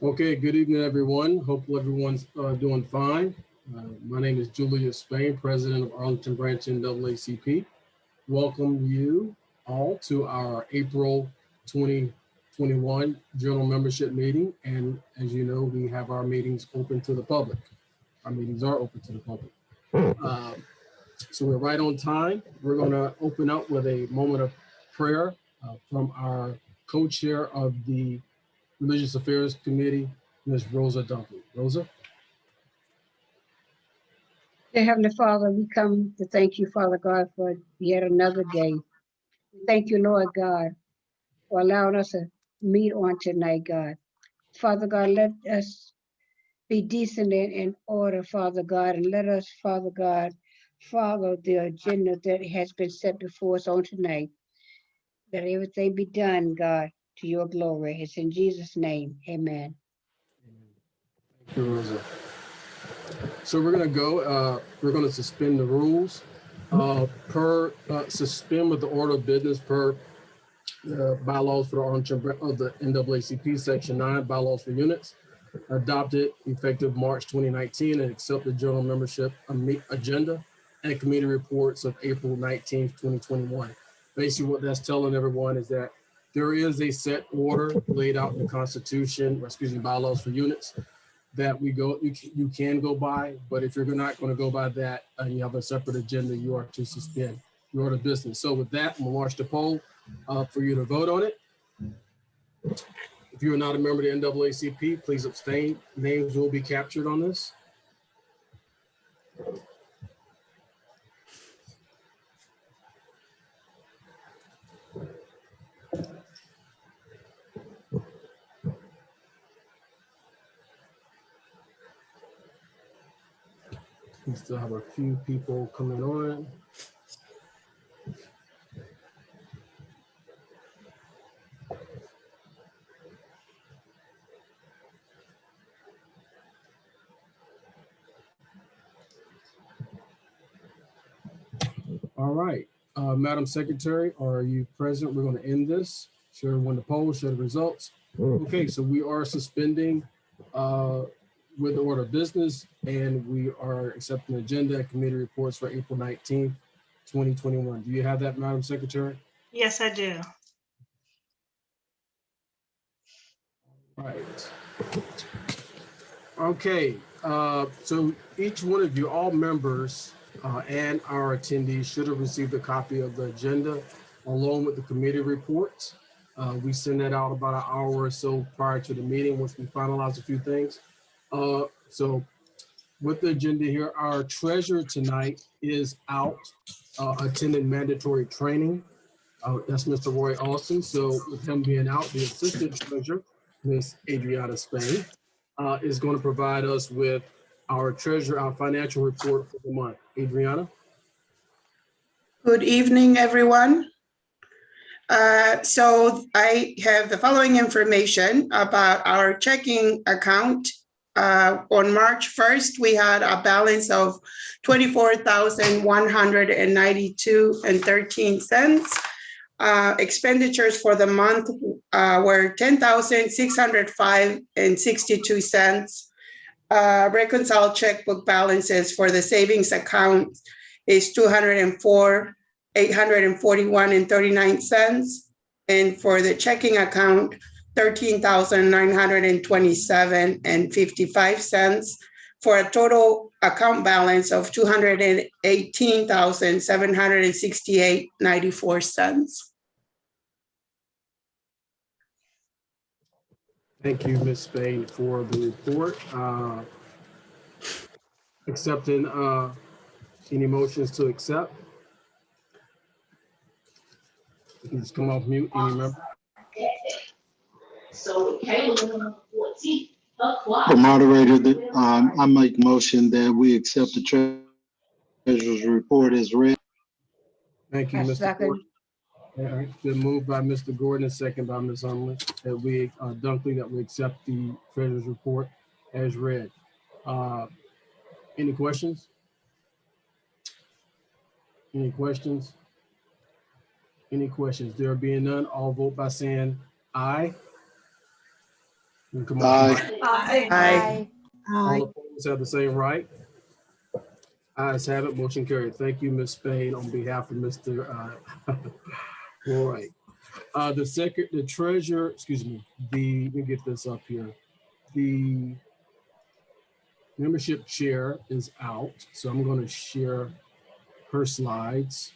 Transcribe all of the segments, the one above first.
Okay, good evening, everyone. Hopefully everyone's doing fine. My name is Julius, President of Arlington Branch NAACP. Welcome you all to our April 2021 General Membership Meeting. And as you know, we have our meetings open to the public. Our meetings are open to the public. So we're right on time. We're going to open up with a moment of prayer from our co-chair of the Religious Affairs Committee, Ms. Rosa Duncan. Rosa? Dear Heavenly Father, we come to thank you, Father God, for yet another day. We thank you, Lord God, for allowing us to meet on tonight, God. Father God, let us be decent and in order, Father God, and let us, Father God, follow the agenda that has been set before us on tonight. Let everything be done, God, to your glory. It's in Jesus' name, amen. Thank you, Rosa. So we're going to suspend the rules suspend with the order of business per bylaws for the Arlington of the NAACP Section 9 bylaws for units adopted effective March 2019 and accept the general membership agenda and committee reports of April 19th, 2021. Basically what that's telling everyone is that there is a set order laid out in the Constitution, bylaws for units that you can go by, but if you're not going to go by that and you have a separate agenda, you are to suspend your order of business. So with that, I'm going to launch the poll for you to vote on it. If you are not a member of the NAACP, please abstain. Names will be captured on this. We still have a few people coming on. All right, Madam Secretary, are you present? We're going to end this. Share everyone the poll, share the results. Okay, so we are suspending with the order of business, and we are accepting the agenda and committee reports for April 19th, 2021. Do you have that, Madam Secretary? Yes, I do. Right. Okay, so each one of you, all members and our attendees should have received a copy of the agenda along with the committee reports. We send that out about an hour or so prior to the meeting once we finalize a few things. So with the agenda here, our treasurer tonight is out attending mandatory training. That's Mr. R.Austin. So with him being out, the assistant treasurer, Ms. Adriana Spain, is going to provide us with our financial report for the month. Adriana? Good evening, everyone. So I have the following information about our checking account. On March 1st, we had a balance of $24,192.13. Expenditures for the month were $10,605.62. Reconciled checkbook balances for the savings account is $204,841.39, and for the checking account, $13,927.55, for a total account balance of $218,768.94. Thank you, Ms. Spain, for the report. Accepting any motions to accept? You can just come off mute, any member. The moderator, I make motion that we accept the treasurer's report as read. Thank you, I Mr. second. Gordon. All right, been moved by Mr. Gordon and second by Ms. Unley that we accept the treasurer's report as read. Any questions? Any questions? Any questions? There being none, all vote by saying aye. You can come off the Aye. mic. Aye. All opposed have the same right. Ayes have it, motion carried. Thank you, Ms. Spain, on behalf of Mr. All right. The treasurer, excuse me, let me get this up here. The membership chair is out, so I'm going to share her slides.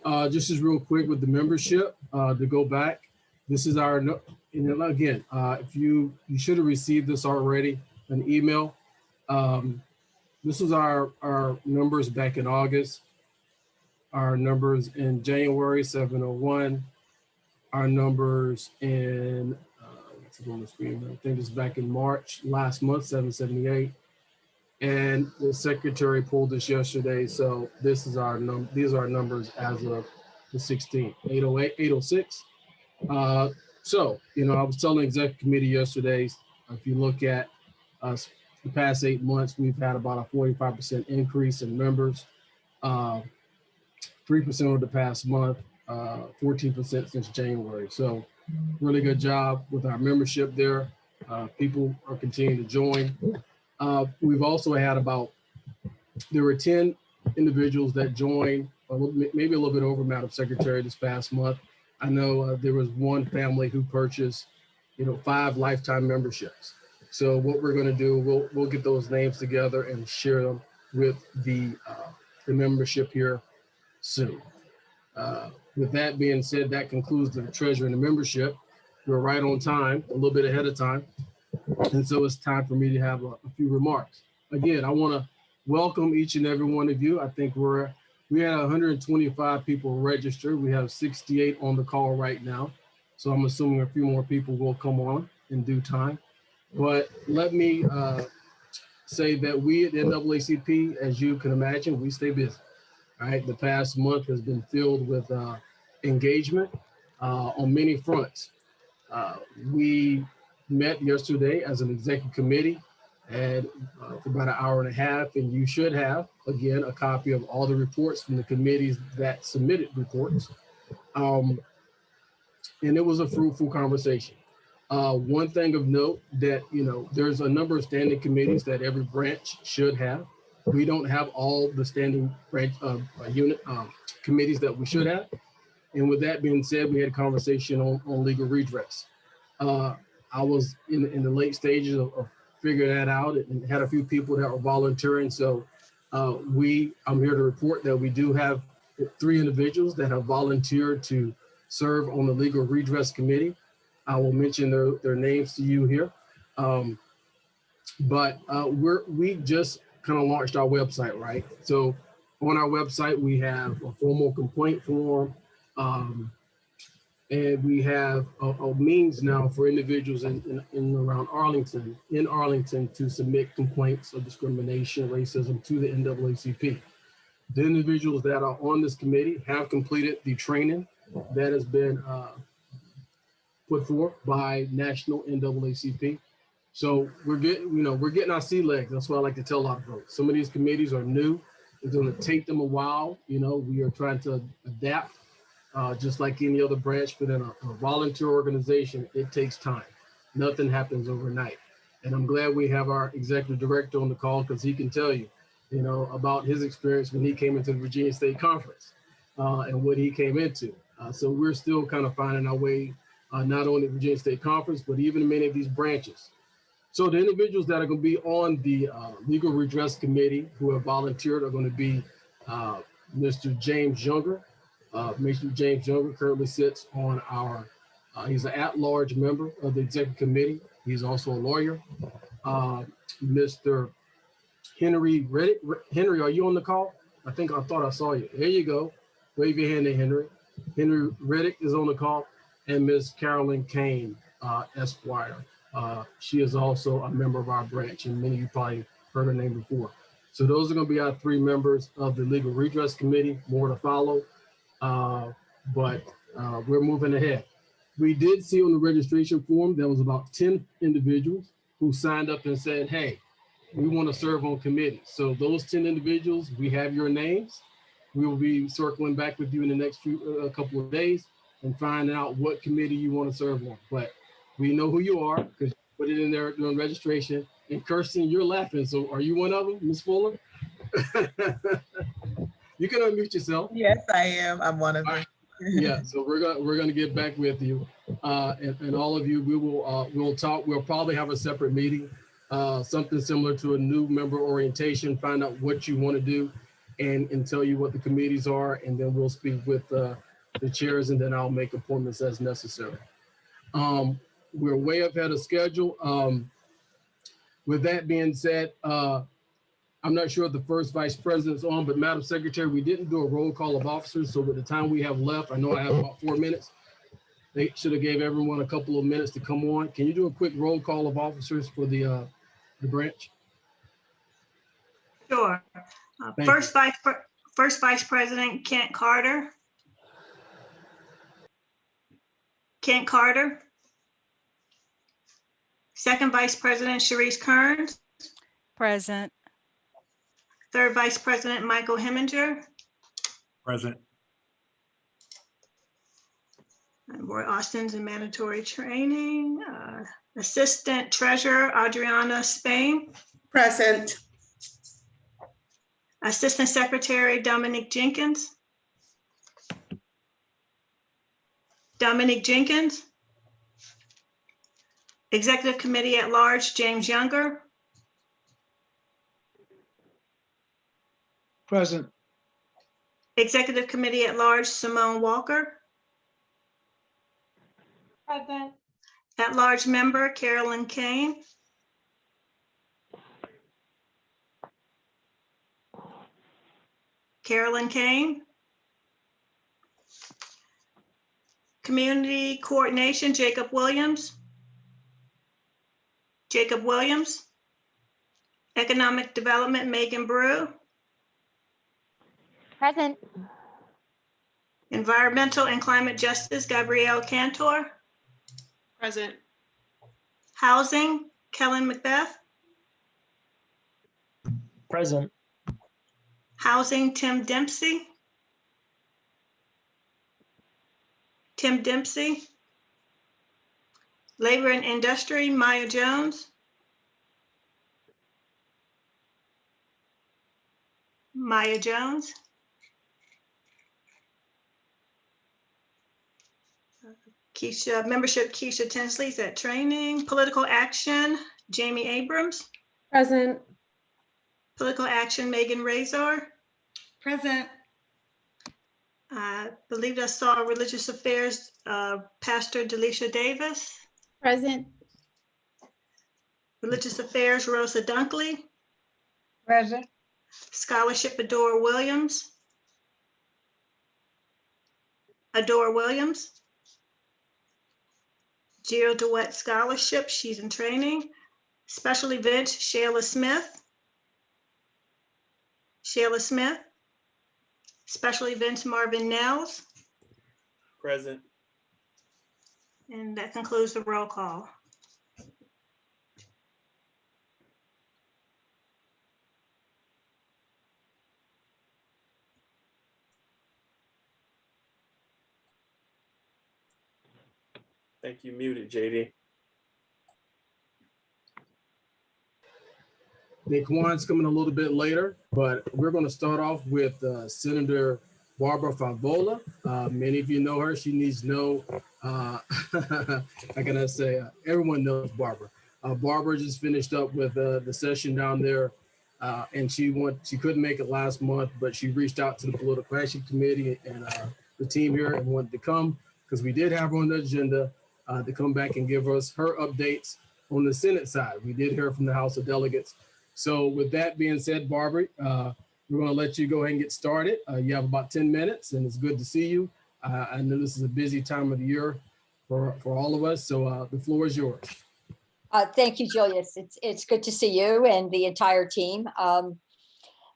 Just as real quick with the membership, to go back, this is our, and again, if you should have received this already, an email. This was our numbers back in August, our numbers in January, 701, our numbers in, what's it on the screen? I think it's back in March, last month, 778. And the secretary pulled this yesterday. So this is our these are our numbers as of the 16th, 808, 806. So, I was telling the executive committee yesterday, if you look at us the past 8 months, we've had about a 45% increase in members, 3% over the past month, 14% since January. So really good job with our membership there. People are continuing to join. We've also had there were 10 individuals that joined, maybe a little bit over, Madam Secretary, this past month. I know there was one family who purchased, 5 lifetime memberships. So what we're going to do, we'll get those names together and share them with the membership here soon. With that being said, that concludes the treasurer and the membership. We're right on time, a little bit ahead of time. And so it's time for me to have a few remarks. Again, I want to welcome each and every one of you. I think we had 125 people registered. We have 68 on the call right now. So I'm assuming a few more people will come on in due time. But let me say that we at the NAACP, as you can imagine, we stay busy. All right. The past month has been filled with engagement on many fronts. We met yesterday as an executive committee and for about an hour and a half, and you should have, again, a copy of all the reports from the committees that submitted reports. And it was a fruitful conversation. One thing of note that, there's a number of standing committees that every branch should have. We don't have all the standing branch committees that we should have. And with that being said, we had a conversation on legal redress. I was in the late stages of figuring that out and had a few people that were volunteering. So I'm here to report that we do have 3 individuals that have volunteered to serve on the legal redress committee. I will mention their names to you here. But we just kind of launched our website, right? So on our website, we have a formal complaint form. And we have a means now for individuals in around Arlington, to submit complaints of discrimination, racism to the NAACP. The individuals that are on this committee have completed the training that has been put forth by National NAACP. So we're getting our sea legs. That's what I like to tell a lot of folks. Some of these committees are new. It's going to take them a while. We are trying to adapt. Just like any other branch, but in a volunteer organization, it takes time. Nothing happens overnight. And I'm glad we have our executive director on the call because he can tell you, about his experience when he came into the Virginia State Conference and what he came into. So we're still kind of finding our way, not only the Virginia State Conference, but even in many of these branches. So the individuals that are going to be on the Legal Redress Committee who have volunteered are going to be Mr. James Younger. Mr. James Younger currently sits on he's an at-large member of the executive committee. He's also a lawyer. Mr. Henry Reddick. Henry, are you on the call? I thought I saw you. There you go. Wave your hand there, Henry. Henry Reddick is on the call. And Ms. Carolyn Kane, Esquire. She is also a member of our branch, and many of you probably heard her name before. So those are going to be our 3 members of the Legal Redress Committee. More to follow. But we're moving ahead. We did see on the registration form, there was about 10 individuals who signed up and said, hey, we want to serve on committees. So those 10 individuals, we have your names. We will be circling back with you in the next couple of days and find out what committee you want to serve on. But we know who you are because you put it in there during registration. And Kirsten, you're laughing. So are you one of them, Ms. Fuller? You can unmute yourself. Yes, I am. I'm one of them. Yeah, so we're gonna get back with you, and all of you. We'll talk. We'll probably have a separate meeting, something similar to a new member orientation. Find out what you want to do, and tell you what the committees are, and then we'll speak with the chairs, and then I'll make appointments as necessary. We're way ahead of schedule. With that being said, I'm not sure if the first vice president's on, but Madam Secretary, we didn't do a roll call of officers. So with the time we have left, I know I have about 4 minutes. They should have gave everyone a couple of minutes to come on. Can you do a quick roll call of officers for the branch? Sure. Thank First Vice President Kent Carter. Kent Carter. Second Vice President Sharice Kerns. Present. Third Vice President Michael Hemminger. Present. And R.Austin's in mandatory training. Assistant Treasurer Adriana Spain. Present. Assistant Secretary Dominic Jenkins. Dominic Jenkins. Executive Committee at Large James Younger. Present. Executive Committee at Large Simone Walker. Present. At Large Member Carolyn Kane. Carolyn Kane. Community Coordination Jacob Williams. Jacob Williams. Economic Development Megan Brew. Present. Environmental and Climate Justice Gabrielle Cantor. Present. Housing Kellen MacBeth. Present. Housing Tim Dempsey. Tim Dempsey. Labor and Industry Maya Jones. Maya Jones. Keisha, membership Keisha Tinsley's at training. Political Action, Jamie Abrams. Present. Political Action, Megan Reasor. Present. I believe I saw Religious Affairs, Pastor Delisha Davis. Present. Religious Affairs, Rosa Dunkley. Present. Scholarship, Adora Williams. Adora Williams. Jill DeWitt Scholarship, she's in training. Special Events, Shayla Smith. Shayla Smith. Special Events, Marvin Nels. Present. And that concludes the roll call. Thank you. Muted, JD. Daquan's coming a little bit later, but we're going to start off with Senator Barbara Favola. Many of you know her. She needs no, how can I say, everyone knows Barbara. Barbara just finished up with the session down there, and she couldn't make it last month, but she reached out to the Political Action Committee and the team here and wanted to come because we did have her on the agenda to come back and give us her updates on the Senate side. We did hear from the House of Delegates. So with that being said, Barbara, we're going to let you go ahead and get started. You have about 10 minutes, and it's good to see you. I know this is a busy time of the year for all of us, so the floor is yours. Thank you, Julius. It's good to see you and the entire team.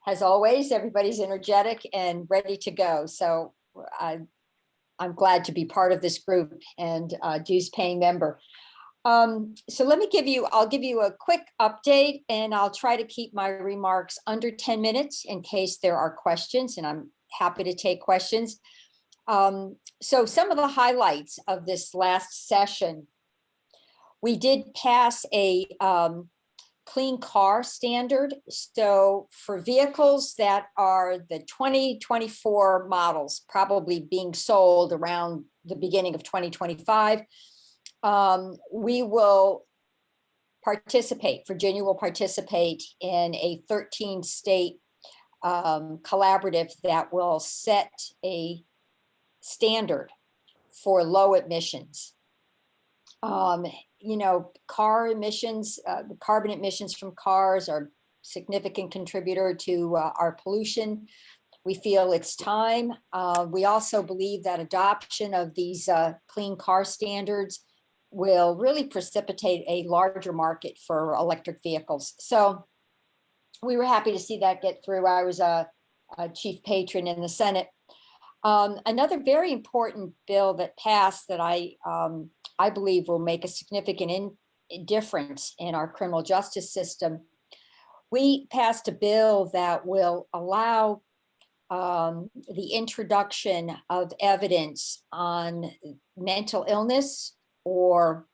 As always, everybody's energetic and ready to go. So I'm glad to be part of this group and dues paying member. So I'll give you a quick update, and I'll try to keep my remarks under 10 minutes in case there are questions, and I'm happy to take questions. So some of the highlights of this last session, we did pass a clean car standard. So for vehicles that are the 2024 models, probably being sold around the beginning of 2025, we will participate, Virginia will participate in a 13-state collaborative that will set a standard for low emissions. You know, car emissions, the carbon emissions from cars are a significant contributor to our pollution. We feel it's time. We also believe that adoption of these clean car standards will really precipitate a larger market for electric vehicles. So we were happy to see that get through. I was a chief patron in the Senate. Another very important bill that passed that I believe will make a significant difference in our criminal justice system. We passed a bill that will allow the introduction of evidence on mental illness or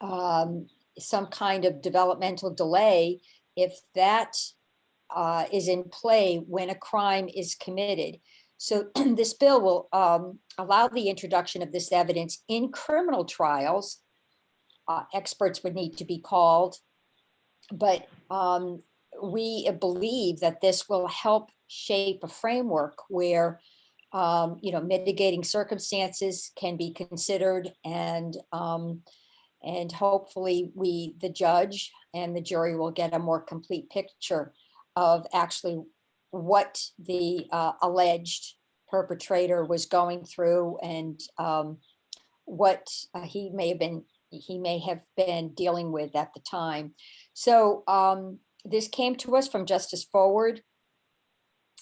some kind of developmental delay if that is in play when a crime is committed. So this bill will allow the introduction of this evidence in criminal trials. Experts would need to be called, but we believe that this will help shape a framework where mitigating circumstances can be considered, and hopefully the judge and the jury will get a more complete picture of actually what the alleged perpetrator was going through and what he may have been dealing with at the time. So this came to us from Justice Forward.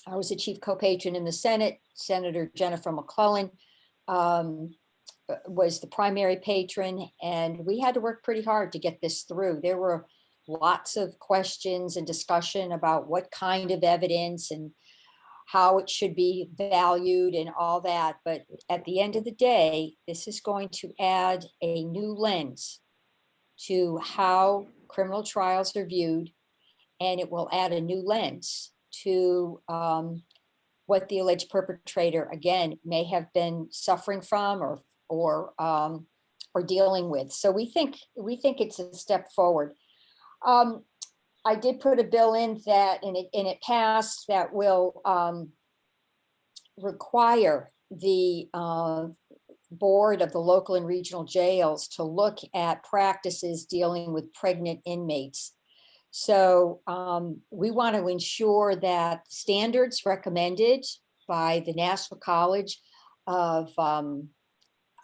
I was a chief co-patron in the Senate. Senator Jennifer McClellan was the primary patron, and we had to work pretty hard to get this through. There were lots of questions and discussion about what kind of evidence and how it should be valued and all that. But at the end of the day, this is going to add a new lens to how criminal trials are viewed, and it will add a new lens to what the alleged perpetrator, again, may have been suffering from or dealing with. So we think it's a step forward. I did put a bill in that, and it passed, that will require the board of the local and regional jails to look at practices dealing with pregnant inmates. So we want to ensure that standards recommended by the National College of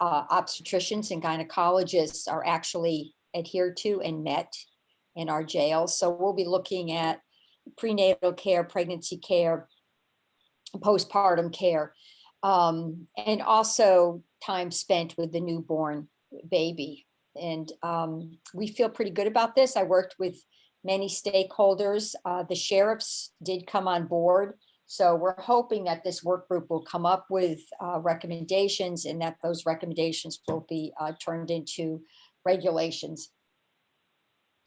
Obstetricians and Gynecologists are actually adhered to and met in our jails. So we'll be looking at prenatal care, pregnancy care, postpartum care, and also time spent with the newborn baby. And we feel pretty good about this. I worked with many stakeholders. The sheriffs did come on board. So we're hoping that this work group will come up with recommendations, and that those recommendations will be turned into regulations.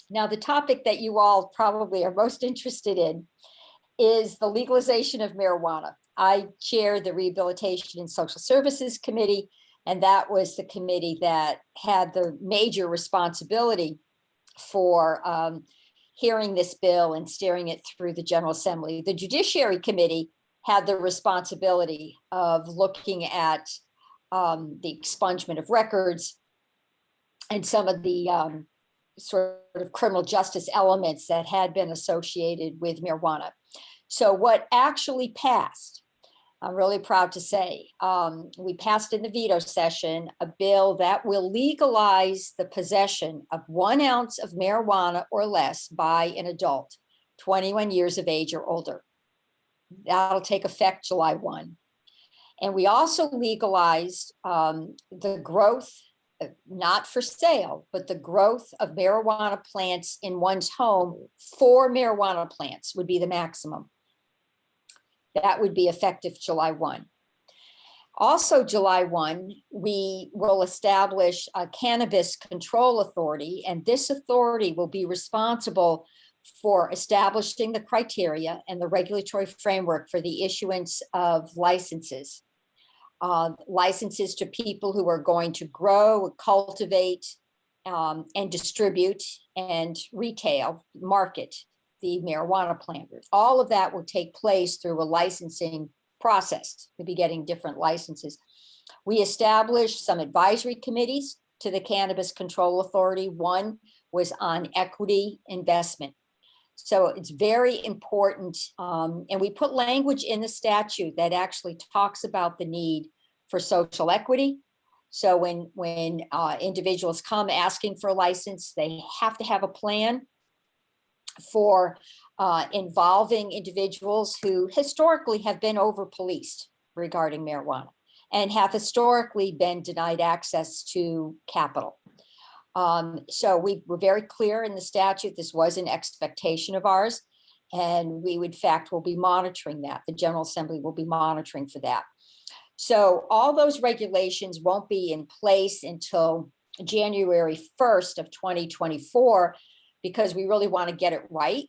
Now, the topic that you all probably are most interested in is the legalization of marijuana. I chair the Rehabilitation and Social Services Committee, and that was the committee that had the major responsibility for hearing this bill and steering it through the General Assembly. The Judiciary Committee had the responsibility of looking at the expungement of records and some of the sort of criminal justice elements that had been associated with marijuana. So what actually passed, I'm really proud to say, we passed in the veto session a bill that will legalize the possession of 1 ounce of marijuana or less by an adult, 21 years of age or older. That'll take effect July 1. And we also legalized the growth, not for sale, but the growth of marijuana plants in one's home. 4 marijuana plants would be the maximum. That would be effective July 1. Also, July 1, we will establish a cannabis control authority, and this authority will be responsible for establishing the criteria and the regulatory framework for the issuance of licenses. Licenses to people who are going to grow, cultivate, and distribute and retail, market the marijuana planters. All of that will take place through a licensing process. We'll be getting different licenses. We established some advisory committees to the Cannabis Control Authority. One was on equity investment. So it's very important. And we put language in the statute that actually talks about the need for social equity. So when individuals come asking for a license, they have to have a plan for involving individuals who historically have been over-policed regarding marijuana and have historically been denied access to capital. So we were very clear in the statute, this was an expectation of ours, and we, in fact, will be monitoring that. The General Assembly will be monitoring for that. So all those regulations won't be in place until January 1st of 2024, because we really want to get it right.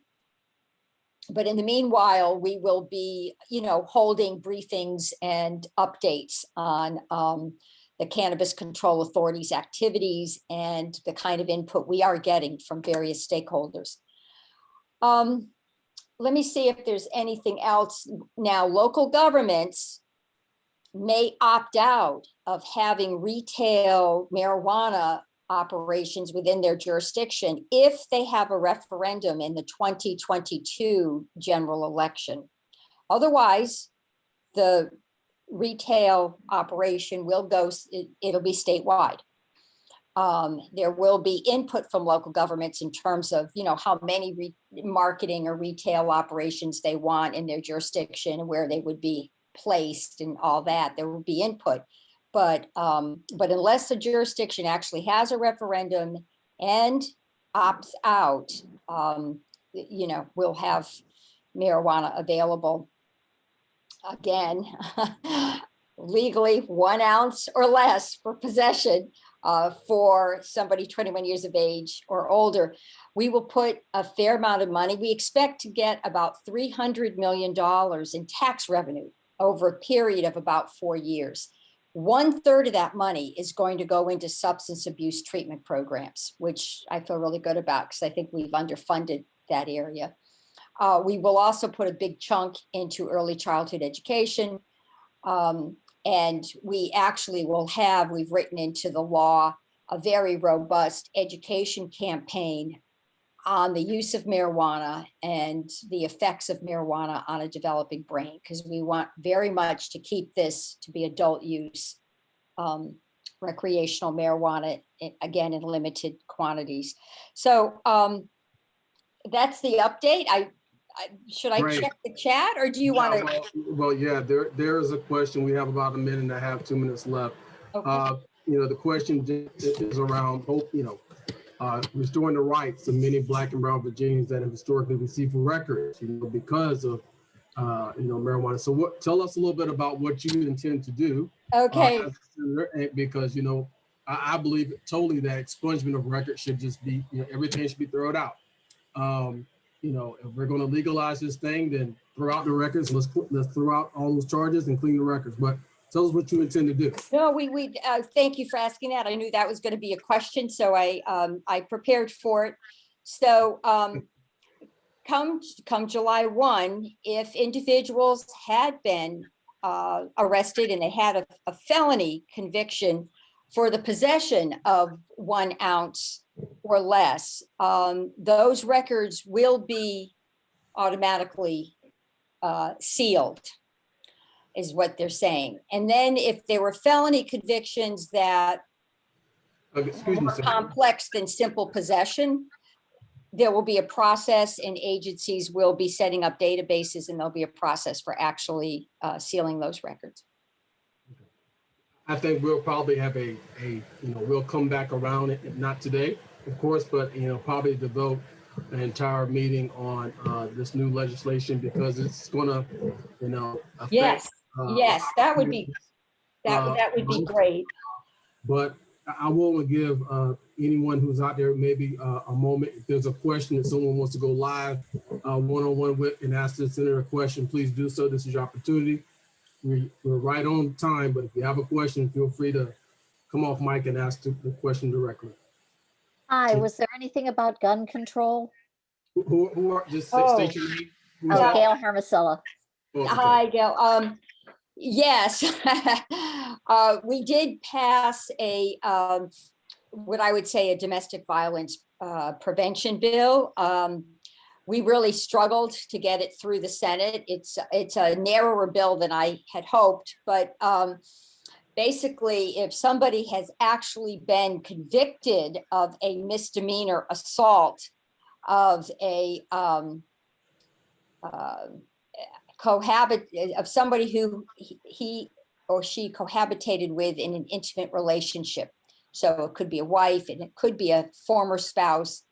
But in the meanwhile, we will be, holding briefings and updates on the Cannabis Control Authority's activities and the kind of input we are getting from various stakeholders. Let me see if there's anything else. Now, local governments may opt out of having retail marijuana operations within their jurisdiction if they have a referendum in the 2022 general election. Otherwise, the retail operation will go, it'll be statewide. There will be input from local governments in terms of, how many marketing or retail operations they want in their jurisdiction and where they would be placed and all that. There will be input. But unless the jurisdiction actually has a referendum and opts out, we'll have marijuana available again, legally 1 ounce or less for possession for somebody 21 years of age or older. We will put a fair amount of money. We expect to get about $300 million in tax revenue over a period of about 4 years. 1/3 of that money is going to go into substance abuse treatment programs, which I feel really good about because I think we've underfunded that area. We will also put a big chunk into early childhood education. And we actually will have, we've written into the law, a very robust education campaign on the use of marijuana and the effects of marijuana on a developing brain, because we want very much to keep this to be adult use, recreational marijuana, again, in limited quantities. So that's the update. Should I Great. check the chat or do you want to? Well, yeah, there is a question. We have about 1.5 minutes, 2 minutes left. Okay. The question is around hope, restoring the rights of many Black and brown Virginians that have historically received records, because of, marijuana. So tell us a little bit about what you intend to do. Okay. Because, I believe totally that expungement of records should just be, everything should be thrown out. If we're going to legalize this thing, then throw out the records. Let's throw out all those charges and clean the records. But tell us what you intend to do. No, we thank you for asking that. I knew that was going to be a question, so I prepared for it. So come July 1, if individuals had been arrested and they had a felony conviction for the possession of 1 ounce or less, those records will be automatically sealed, is what they're saying. And then if there were felony convictions that were more complex than simple possession, there will be a process and agencies will be setting up databases and there'll be a process for actually sealing those records. I think we'll probably have we'll come back around it, not today, of course, but, probably devote an entire meeting on this new legislation because it's going to, affect. Yes, that would be That would be great. But I will give anyone who's out there maybe a moment. If there's a question that someone wants to go live one-on-one with and ask the senator a question, please do so. This is your opportunity. We're right on time, but if you have a question, feel free to come off mic and ask the question directly. Hi, was there anything about gun control? Who are just Oh. state your name? Who's Oh, that? Gail Hermosilla. Oh, okay. Hi, Gail. Yes, we did pass a what I would say a domestic violence prevention bill. We really struggled to get it through the Senate. It's a narrower bill than I had hoped, but basically, if somebody has actually been convicted of a misdemeanor assault of a of somebody who he or she cohabitated with in an intimate relationship. So it could be a wife and it could be a former spouse.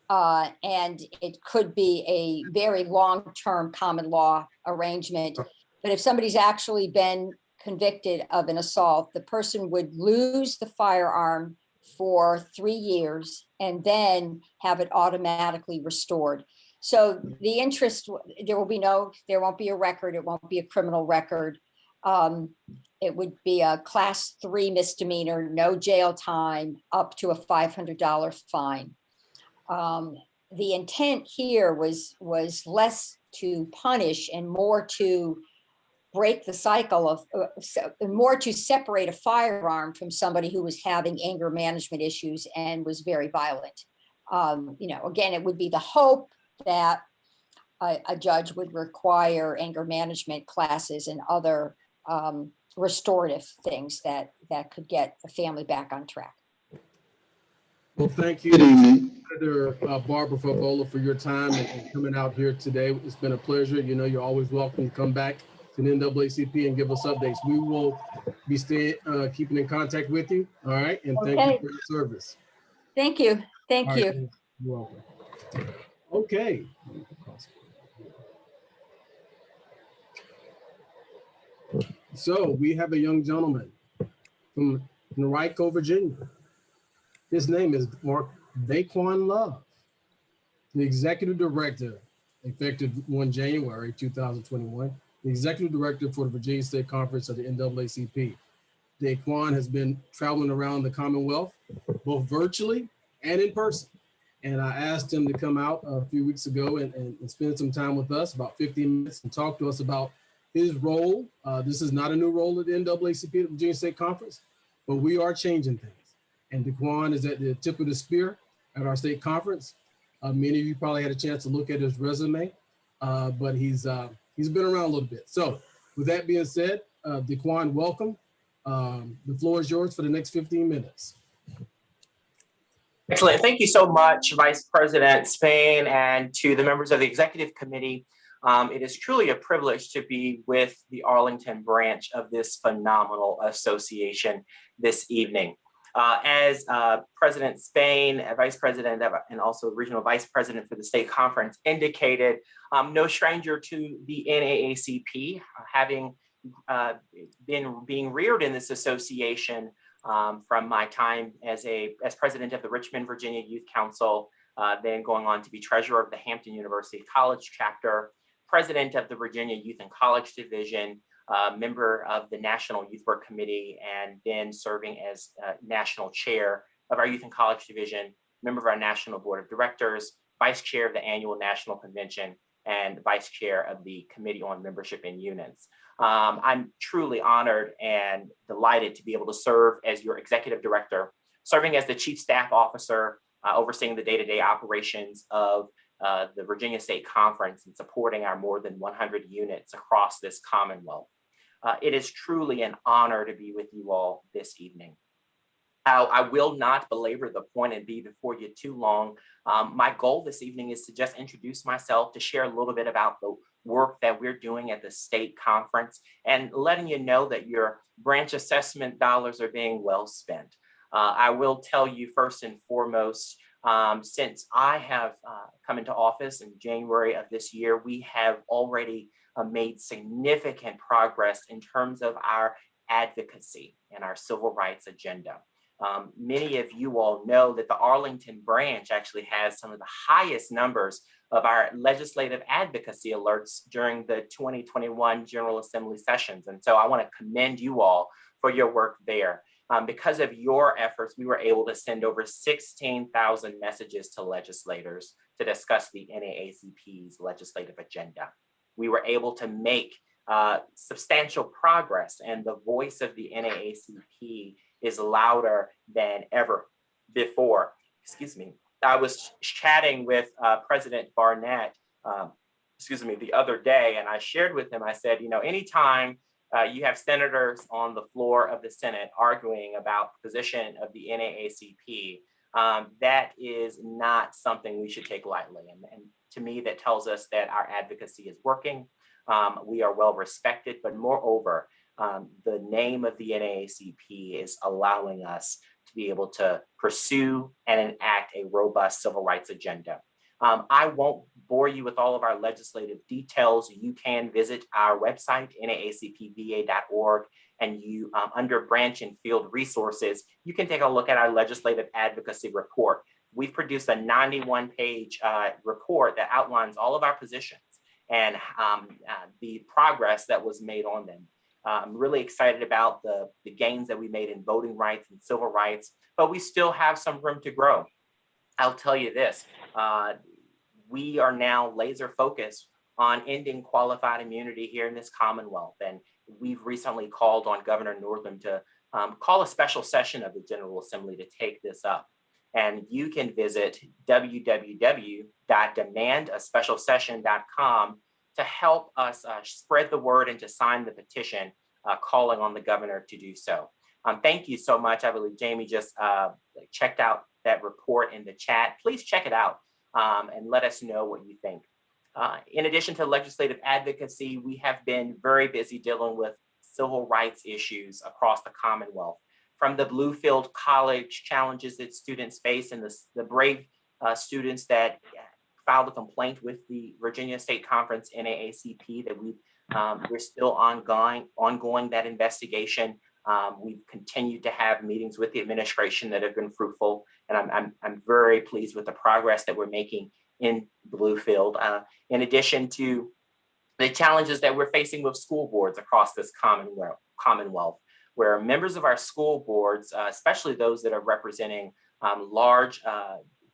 And it could be a very long-term common law arrangement. But if somebody's actually been convicted of an assault, the person would lose the firearm for 3 years and then have it automatically restored. So the interest, there won't be a record. It won't be a criminal record. It would be a class 3 misdemeanor, no jail time, up to a $500 fine. The intent here was less to punish and more to break the cycle of, more to separate a firearm from somebody who was having anger management issues and was very violent. Again, it would be the hope that a judge would require anger management classes and other restorative things that could get the family back on track. Well, thank you, Good evening. Senator Barbara Favola, for your time and coming out here today. It's been a pleasure. You're always welcome to come back to the NAACP and give us updates. We will be keeping in contact with you. All right, and thank you for your service. Thank you. Thank you. Right, you're welcome. Okay. So we have a young gentleman from Henrico, Virginia. His name is Mark Daquan Love, the executive director, effective 1 January 2021, the executive director for the Virginia State Conference of the NAACP. Daquan has been traveling around the Commonwealth, both virtually and in person. And I asked him to come out a few weeks ago and spend some time with us, about 15 minutes, and talk to us about his role. This is not a new role at the NAACP, the Virginia State Conference, but we are changing things. And Daquan is at the tip of the spear at our state conference. Many of you probably had a chance to look at his resume, but he's been around a little bit. So with that being said, Daquan, welcome. The floor is yours for the next 15 minutes. Excellent. Thank you so much, Vice President Spain, and to the members of the Executive Committee. It is truly a privilege to be with the Arlington branch of this phenomenal association this evening. As President Spain, Vice President, and also Regional Vice President for the State Conference indicated, no stranger to the NAACP, having being reared in this association from my time as president of the Richmond, Virginia Youth Council, then going on to be treasurer of the Hampton University College Chapter, president of the Virginia Youth and College Division, member of the National Youth Work Committee, and then serving as national chair of our Youth and College Division, member of our National Board of Directors, vice chair of the annual National Convention, and vice chair of the Committee on Membership and Units. I'm truly honored and delighted to be able to serve as your executive director, serving as the chief staff officer, overseeing the day-to-day operations of the Virginia State Conference and supporting our more than 100 units across this Commonwealth. It is truly an honor to be with you all this evening. I will not belabor the point and be before you too long. My goal this evening is to just introduce myself, to share a little bit about the work that we're doing at the state conference, and letting you know that your branch assessment dollars are being well spent. I will tell you first and foremost, since I have come into office in January of this year, we have already made significant progress in terms of our advocacy and our civil rights agenda. Many of you all know that the Arlington branch actually has some of the highest numbers of our legislative advocacy alerts during the 2021 General Assembly sessions. And so I want to commend you all for your work there. Because of your efforts, we were able to send over 16,000 messages to legislators to discuss the NAACP's legislative agenda. We were able to make substantial progress, and the voice of the NAACP is louder than ever before. Excuse me. I was chatting with President Barnett, the other day, and I shared with him, I said, you know, anytime you have senators on the floor of the Senate arguing about the position of the NAACP, that is not something we should take lightly. And to me, that tells us that our advocacy is working. We are well respected, but moreover, the name of the NAACP is allowing us to be able to pursue and enact a robust civil rights agenda. I won't bore you with all of our legislative details. You can visit our website, naacpva.org, and you under branch and field resources, you can take a look at our legislative advocacy report. We've produced a 91-page report that outlines all of our positions and the progress that was made on them. I'm really excited about the gains that we made in voting rights and civil rights, but we still have some room to grow. I'll tell you this, we are now laser focused on ending qualified immunity here in this Commonwealth. And we've recently called on Governor Northam to call a special session of the General Assembly to take this up. And you can visit www.demandaspecialsession.com to help us spread the word and to sign the petition calling on the governor to do so. Thank you so much. I believe Jamie just checked out that report in the chat. Please check it out and let us know what you think. In addition to legislative advocacy, we have been very busy dealing with civil rights issues across the Commonwealth. From the Bluefield College challenges that students face and the brave students that filed a complaint with the Virginia State Conference NAACP that we're still ongoing that investigation. We've continued to have meetings with the administration that have been fruitful, and I'm very pleased with the progress that we're making in Bluefield. In addition to the challenges that we're facing with school boards across this Commonwealth, where members of our school boards, especially those that are representing large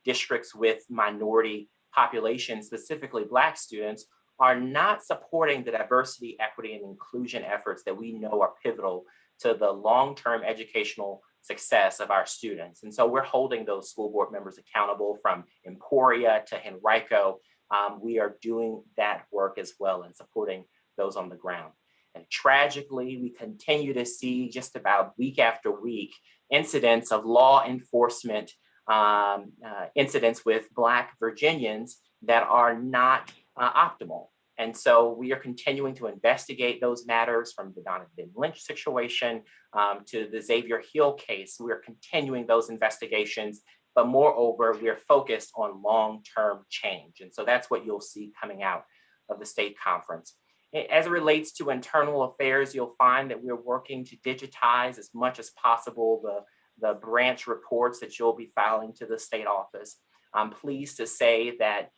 districts with minority populations, specifically Black students, are not supporting the diversity, equity, and inclusion efforts that we know are pivotal to the long-term educational success of our students. And so we're holding those school board members accountable, from Emporia to Henrico. We are doing that work as well and supporting those on the ground. And tragically, we continue to see just about week after week incidents of law enforcement incidents with Black Virginians that are not optimal. And so we are continuing to investigate those matters, from the Donovan Lynch situation to the Xavier Hill case. We are continuing those investigations, but moreover, we are focused on long-term change. And so that's what you'll see coming out of the state conference. As it relates to internal affairs, you'll find that we're working to digitize as much as possible the branch reports that you'll be filing to the state office. I'm pleased to say that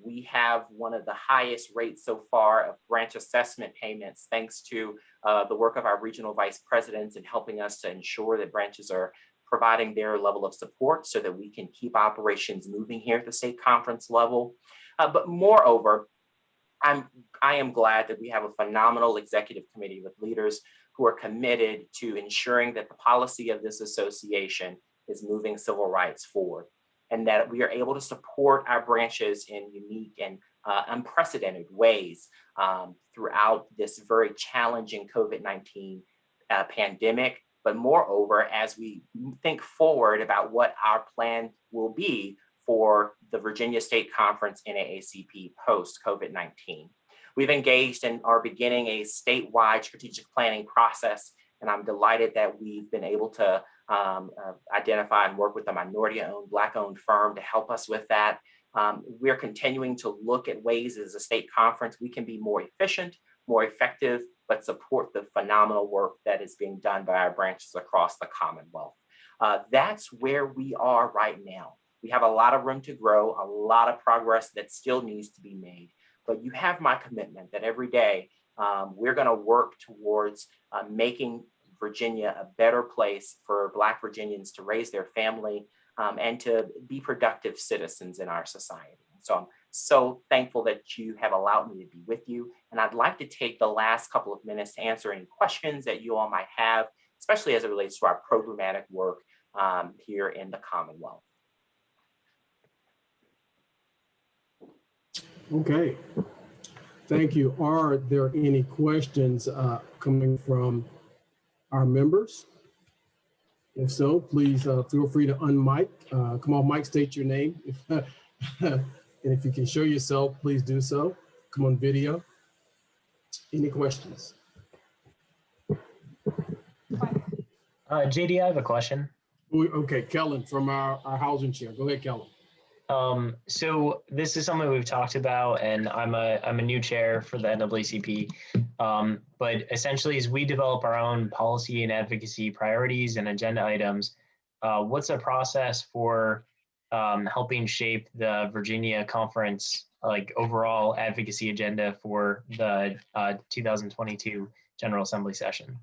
we have one of the highest rates so far of branch assessment payments, thanks to the work of our regional vice presidents in helping us to ensure that branches are providing their level of support so that we can keep operations moving here at the state conference level. But moreover, I am glad that we have a phenomenal executive committee with leaders who are committed to ensuring that the policy of this association is moving civil rights forward, and that we are able to support our branches in unique and unprecedented ways throughout this very challenging COVID-19 pandemic. But moreover, as we think forward about what our plan will be for the Virginia State Conference NAACP post-COVID-19. We've engaged and are beginning a statewide strategic planning process, and I'm delighted that we've been able to identify and work with a minority-owned, Black-owned firm to help us with that. We're continuing to look at ways as a state conference we can be more efficient, more effective, but support the phenomenal work that is being done by our branches across the Commonwealth. That's where we are right now. We have a lot of room to grow, a lot of progress that still needs to be made, but you have my commitment that every day we're going to work towards making Virginia a better place for Black Virginians to raise their family and to be productive citizens in our society. So I'm so thankful that you have allowed me to be with you. And I'd like to take the last couple of minutes to answer any questions that you all might have, especially as it relates to our programmatic work here in the Commonwealth. Okay, thank you. Are there any questions coming from our members? If so, please feel free to unmic. Come on, Mike, state your name. And if you can show yourself, please do so. Come on video. Any questions? JD, I have a question. Okay, Kellen from our housing chair. Go ahead, Kellen. So this is something we've talked about, and I'm a new chair for the NAACP. But essentially, as we develop our own policy and advocacy priorities and agenda items, what's the process for helping shape the Virginia Conference, like overall advocacy agenda for the 2022 General Assembly session?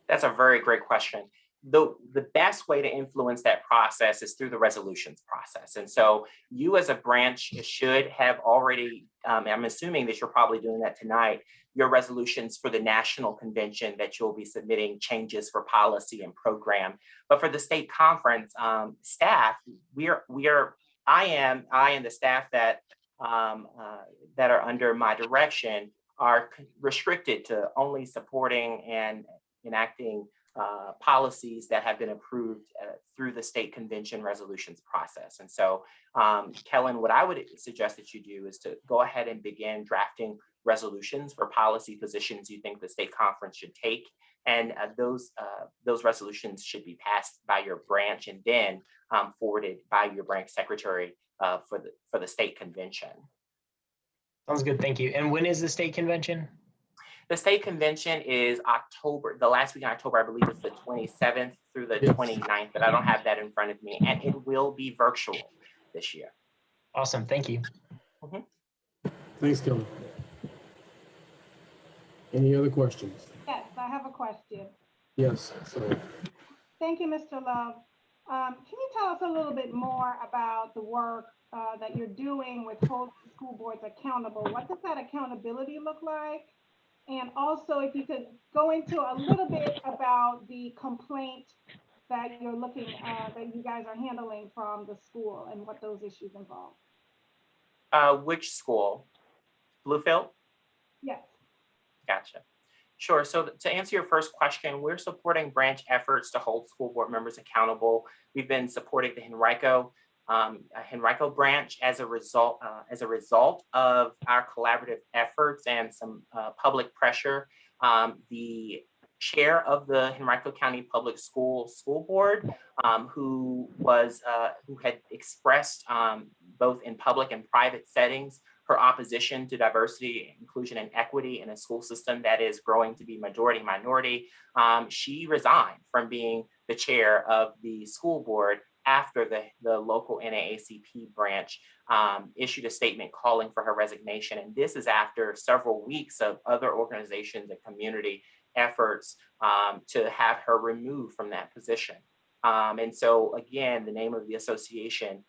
That's a very great question. The best way to influence that process is through the resolutions process. And so you as a branch should have already, I'm assuming that you're probably doing that tonight, your resolutions for the national convention that you'll be submitting changes for policy and program. But for the state conference staff, I and the staff that are under my direction are restricted to only supporting and enacting policies that have been approved through the state convention resolutions process. And so, Kellen, what I would suggest that you do is to go ahead and begin drafting resolutions for policy positions you think the state conference should take. And those resolutions should be passed by your branch and then forwarded by your branch secretary for the state convention. Sounds good, thank you. And when is the state convention? The state convention is October, the last week in October, I believe it's the 27th through the 29th, but I don't have that in front of me, and it will be virtual this year. Awesome, thank you. Thanks, Kelly. Any other questions? Yes, I have a question. Yes. Thank you, Mr. Love. Can you tell us a little bit more about the work that you're doing with holding school boards accountable? What does that accountability look like? And also, if you could go into a little bit about the complaint that you're looking that you guys are handling from the school and what those issues involve. Which school? Bluefield? Yes. Gotcha. Sure. So to answer your first question, we're supporting branch efforts to hold school board members accountable. We've been supporting the Henrico branch as a result of our collaborative efforts and some public pressure. The chair of the Henrico County Public School Board, who had expressed both in public and private settings her opposition to diversity, inclusion, and equity in a school system that is growing to be majority minority. She resigned from being the chair of the school board after the local NAACP branch issued a statement calling for her resignation. And this is after several weeks of other organizations and community efforts to have her removed from that position. And so again, the name of the association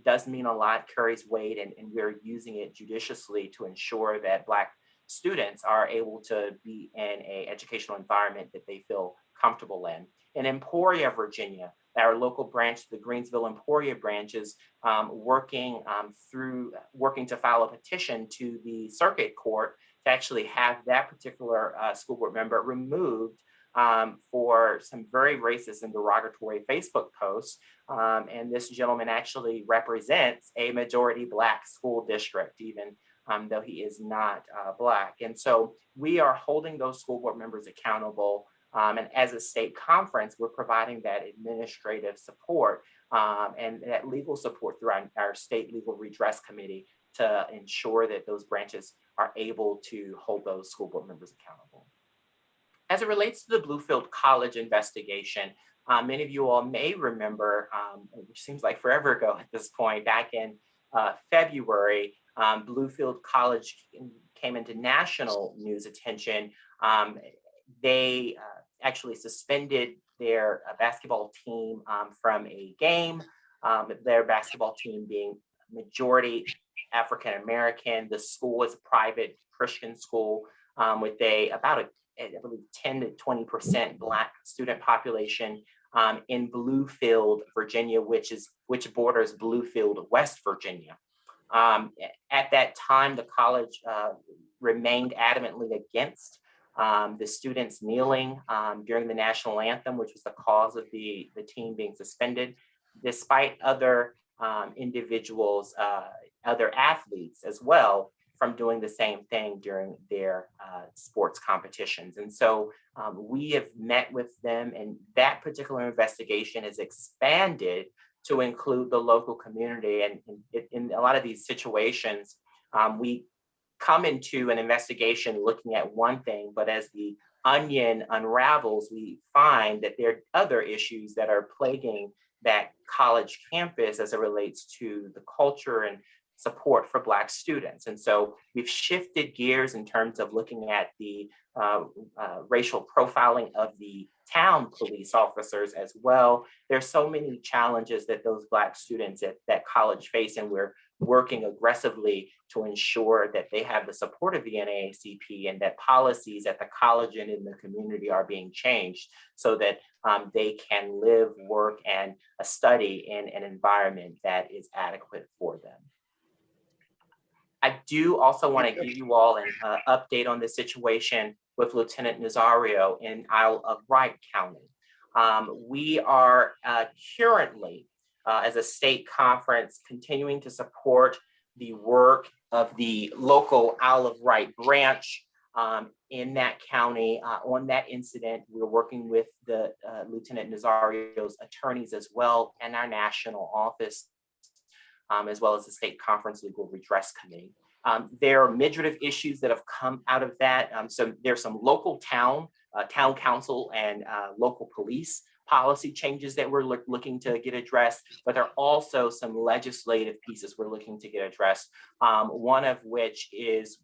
does mean a lot, carries weight, and we're using it judiciously to ensure that Black students are able to be in an educational environment that they feel comfortable in. In Emporia, Virginia, our local branch, the Greensville Emporia branch, is working to file a petition to the circuit court to actually have that particular school board member removed for some very racist and derogatory Facebook posts. And this gentleman actually represents a majority Black school district, even though he is not Black. And so we are holding those school board members accountable. And as a state conference, we're providing that administrative support and that legal support through our state legal redress committee to ensure that those branches are able to hold those school board members accountable. As it relates to the Bluefield College investigation, many of you all may remember, which seems like forever ago at this point, back in February, Bluefield College came into national news attention. They actually suspended their basketball team from a game, their basketball team being majority African-American. The school is a private Christian school with about I believe 10 to 20% Black student population in Bluefield, Virginia, which borders Bluefield, West Virginia. At that time, the college remained adamantly against the students kneeling during the national anthem, which was the cause of the team being suspended, despite other individuals, other athletes as well, from doing the same thing during their sports competitions. And so we have met with them, and that particular investigation is expanded to include the local community. And in a lot of these situations, we come into an investigation looking at one thing, but as the onion unravels, we find that there are other issues that are plaguing that college campus as it relates to the culture and support for Black students. And so we've shifted gears in terms of looking at the racial profiling of the town police officers as well. There's so many challenges that those Black students at that college face, and we're working aggressively to ensure that they have the support of the NAACP and that policies at the college and in the community are being changed so that they can live, work, and study in an environment that is adequate for them. I do also want to give you all an update on the situation with Lieutenant Nazario in Isle of Wight County. We are currently, as a state conference, continuing to support the work of the local Isle of Wight branch in that county. On that incident, we're working with the Lieutenant Nazario's attorneys as well, and our national office, as well as the State Conference Legal Redress Committee. There are administrative issues that have come out of that. So there's some local town council and local police policy changes that we're looking to get addressed, but there are also some legislative pieces we're looking to get addressed. One of which is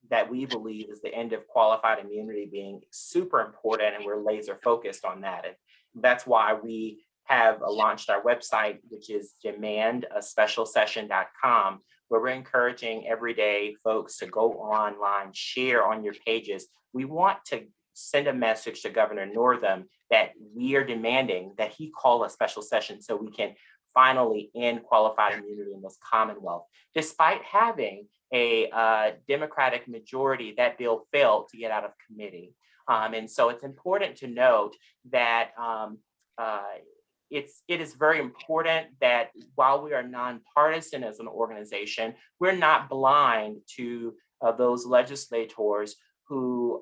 that we believe is the end of qualified immunity being super important, and we're laser focused on that. And that's why we have launched our website, which is demandAspecialsession.com, where we're encouraging everyday folks to go online, share on your pages. We want to send a message to Governor Northam that we are demanding that he call a special session so we can finally end qualified immunity in this Commonwealth. Despite having a Democratic majority, that bill failed to get out of committee. And so it's important to note that it is very important that while we are nonpartisan as an organization, we're not blind to those legislators who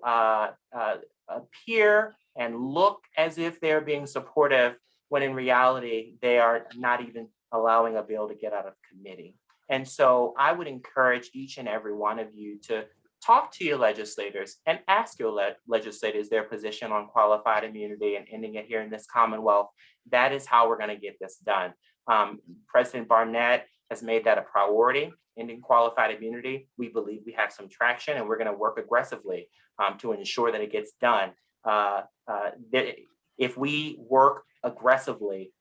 appear and look as if they're being supportive, when in reality, they are not even allowing a bill to get out of committee. And so I would encourage each and every one of you to talk to your legislators and ask your legislators their position on qualified immunity and ending it here in this Commonwealth. That is how we're going to get this done. President Barnett has made that a priority, ending qualified immunity. We believe we have some traction, and we're going to work aggressively to ensure that it gets done. If we work aggressively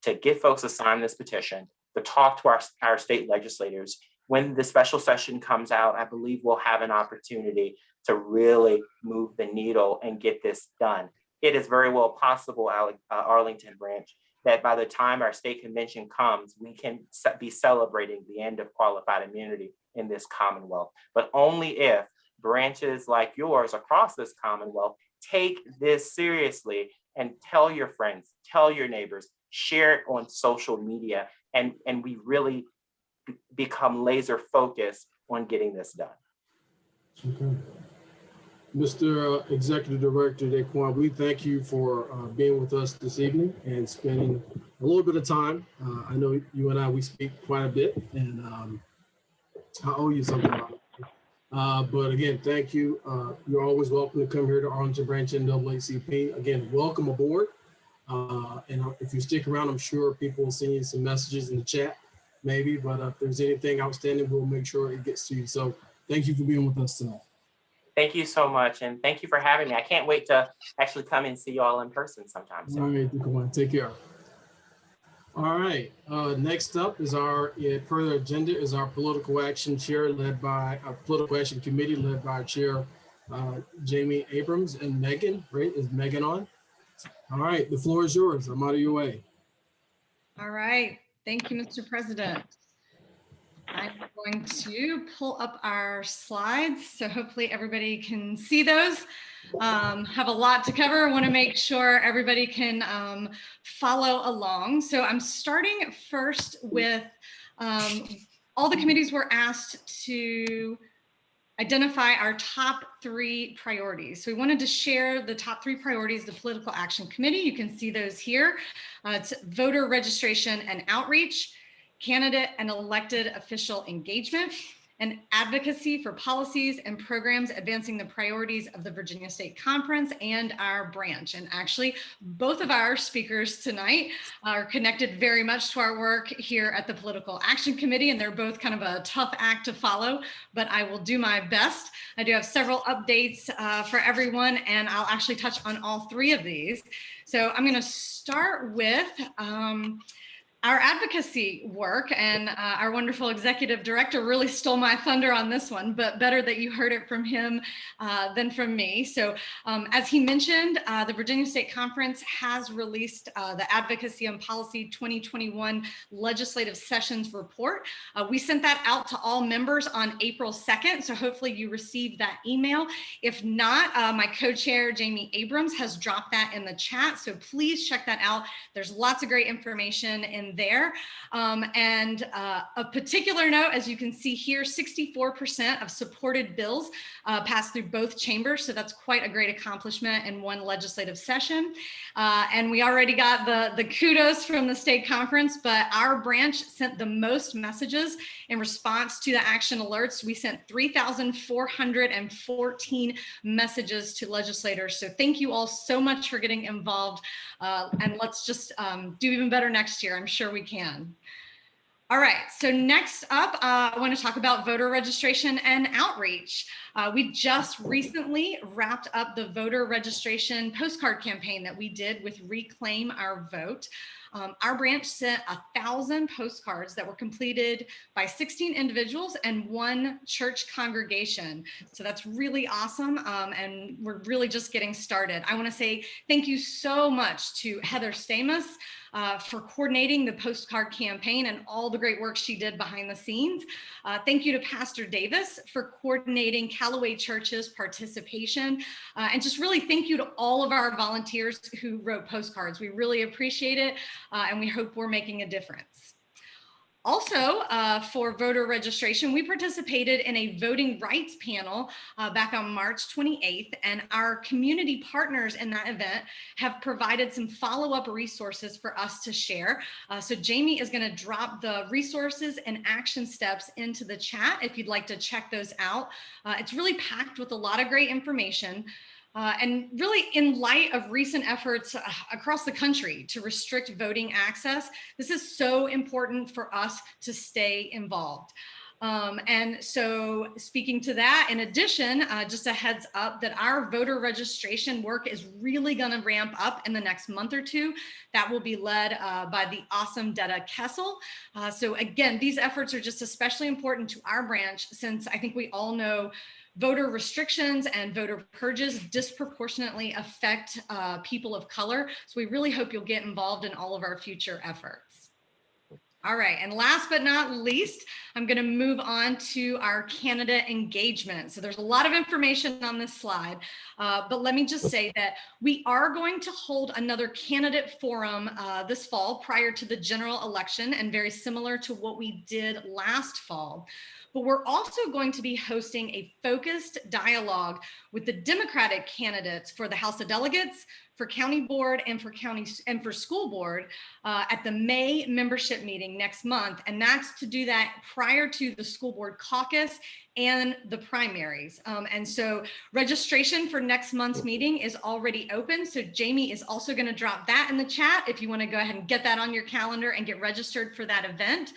to get folks to sign this petition, to talk to our state legislators, when the special session comes out, I believe we'll have an opportunity to really move the needle and get this done. It is very well possible, Arlington branch, that by the time our state convention comes, we can be celebrating the end of qualified immunity in this Commonwealth, but only if branches like yours across this Commonwealth take this seriously and tell your friends, tell your neighbors, share it on social media, and we really become laser focused on getting this done. Okay. Mr. Executive Director Daquan, we thank you for being with us this evening and spending a little bit of time. I know you and we speak quite a bit, and I owe you something about it. But again, thank you. You're always welcome to come here to Arlington Branch NAACP. Again, welcome aboard. And if you stick around, I'm sure people will send you some messages in the chat, maybe. But if there's anything outstanding, we'll make sure it gets to you. So thank you for being with us tonight. Thank you so much. And thank you for having me. I can't wait to actually come and see you all in person sometime soon. All right, come on, take care. All right, next up is our, per the agenda, is our political action chair led by, our political action committee led by our chair, Jamie Abrams and Megan. Great, is Megan on? All right, the floor is yours. I'm out of your way. All right. Thank you, Mr. President. I'm going to pull up our slides, so hopefully everybody can see those. Have a lot to cover. I want to make sure everybody can follow along. So I'm starting first with all the committees were asked to identify our top 3 priorities. So we wanted to share the top 3 priorities of the Political Action Committee. You can see those here. It's voter registration and outreach, candidate and elected official engagement, and advocacy for policies and programs advancing the priorities of the Virginia State Conference and our branch. And actually, both of our speakers tonight are connected very much to our work here at the Political Action Committee, and they're both kind of a tough act to follow, but I will do my best. I do have several updates for everyone, and I'll actually touch on all 3 of these. So I'm going to start with our advocacy work, and our wonderful executive director really stole my thunder on this one, but better that you heard it from him than from me. So as he mentioned, the Virginia State Conference has released the Advocacy on Policy 2021 Legislative Sessions Report. We sent that out to all members on April 2nd, so hopefully you received that email. If not, my co-chair, Jamie Abrams, has dropped that in the chat, so please check that out. There's lots of great information in there. And a particular note, as you can see here, 64% of supported bills passed through both chambers. So that's quite a great accomplishment in one legislative session. And we already got the kudos from the state conference, but our branch sent the most messages in response to the action alerts. We sent 3,414 messages to legislators. So thank you all so much for getting involved. And let's just do even better next year. I'm sure we can. All right, so next up, I want to talk about voter registration and outreach. We just recently wrapped up the voter registration postcard campaign that we did with Reclaim Our Vote. Our branch sent 1,000 postcards that were completed by 16 individuals and 1 church congregation. So that's really awesome, and we're really just getting started. I want to say thank you so much to Heather Stamos for coordinating the postcard campaign and all the great work she did behind the scenes. Thank you to Pastor Davis for coordinating Callaway Church's participation. And just really thank you to all of our volunteers who wrote postcards. We really appreciate it, and we hope we're making a difference. Also, for voter registration, we participated in a voting rights panel back on March 28th, and our community partners in that event have provided some follow-up resources for us to share. So Jamie is going to drop the resources and action steps into the chat if you'd like to check those out. It's really packed with a lot of great information. And really, in light of recent efforts across the country to restrict voting access, this is so important for us to stay involved. And so speaking to that, in addition, just a heads up that our voter registration work is really going to ramp up in the next month or 2. That will be led by the awesome Detta Kessel. So again, these efforts are just especially important to our branch, since I think we all know voter restrictions and voter purges disproportionately affect people of color. So we really hope you'll get involved in all of our future efforts. All right, and last but not least, I'm going to move on to our candidate engagement. So there's a lot of information on this slide, but let me just say that we are going to hold another candidate forum this fall prior to the general election, and very similar to what we did last fall. but we're also going to be hosting a focused dialogue with the Democratic candidates for the House of Delegates, for county board, and for school board at the May membership meeting next month. And that's to do that prior to the school board caucus and the primaries. And so registration for next month's meeting is already open. So Jamie is also going to drop that in the chat if you want to go ahead and get that on your calendar and get registered for that event.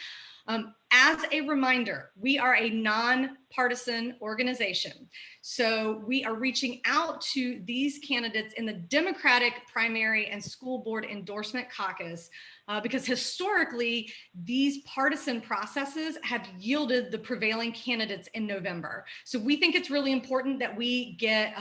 As a reminder, we are a nonpartisan organization. So we are reaching out to these candidates in the Democratic primary and school board endorsement caucus because historically, these partisan processes have yielded the prevailing candidates in November. So we think it's really important that we get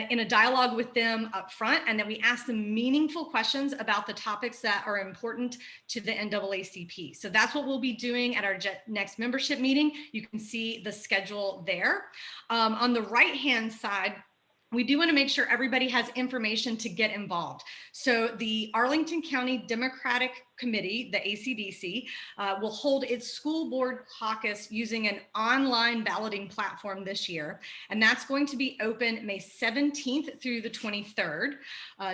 in a dialogue with them up front and that we ask them meaningful questions about the topics that are important to the NAACP. So that's what we'll be doing at our next membership meeting. You can see the schedule there. On the right-hand side, we do want to make sure everybody has information to get involved. So the Arlington County Democratic Committee, the ACDC, will hold its school board caucus using an online balloting platform this year. And that's going to be open May 17th through the 23rd.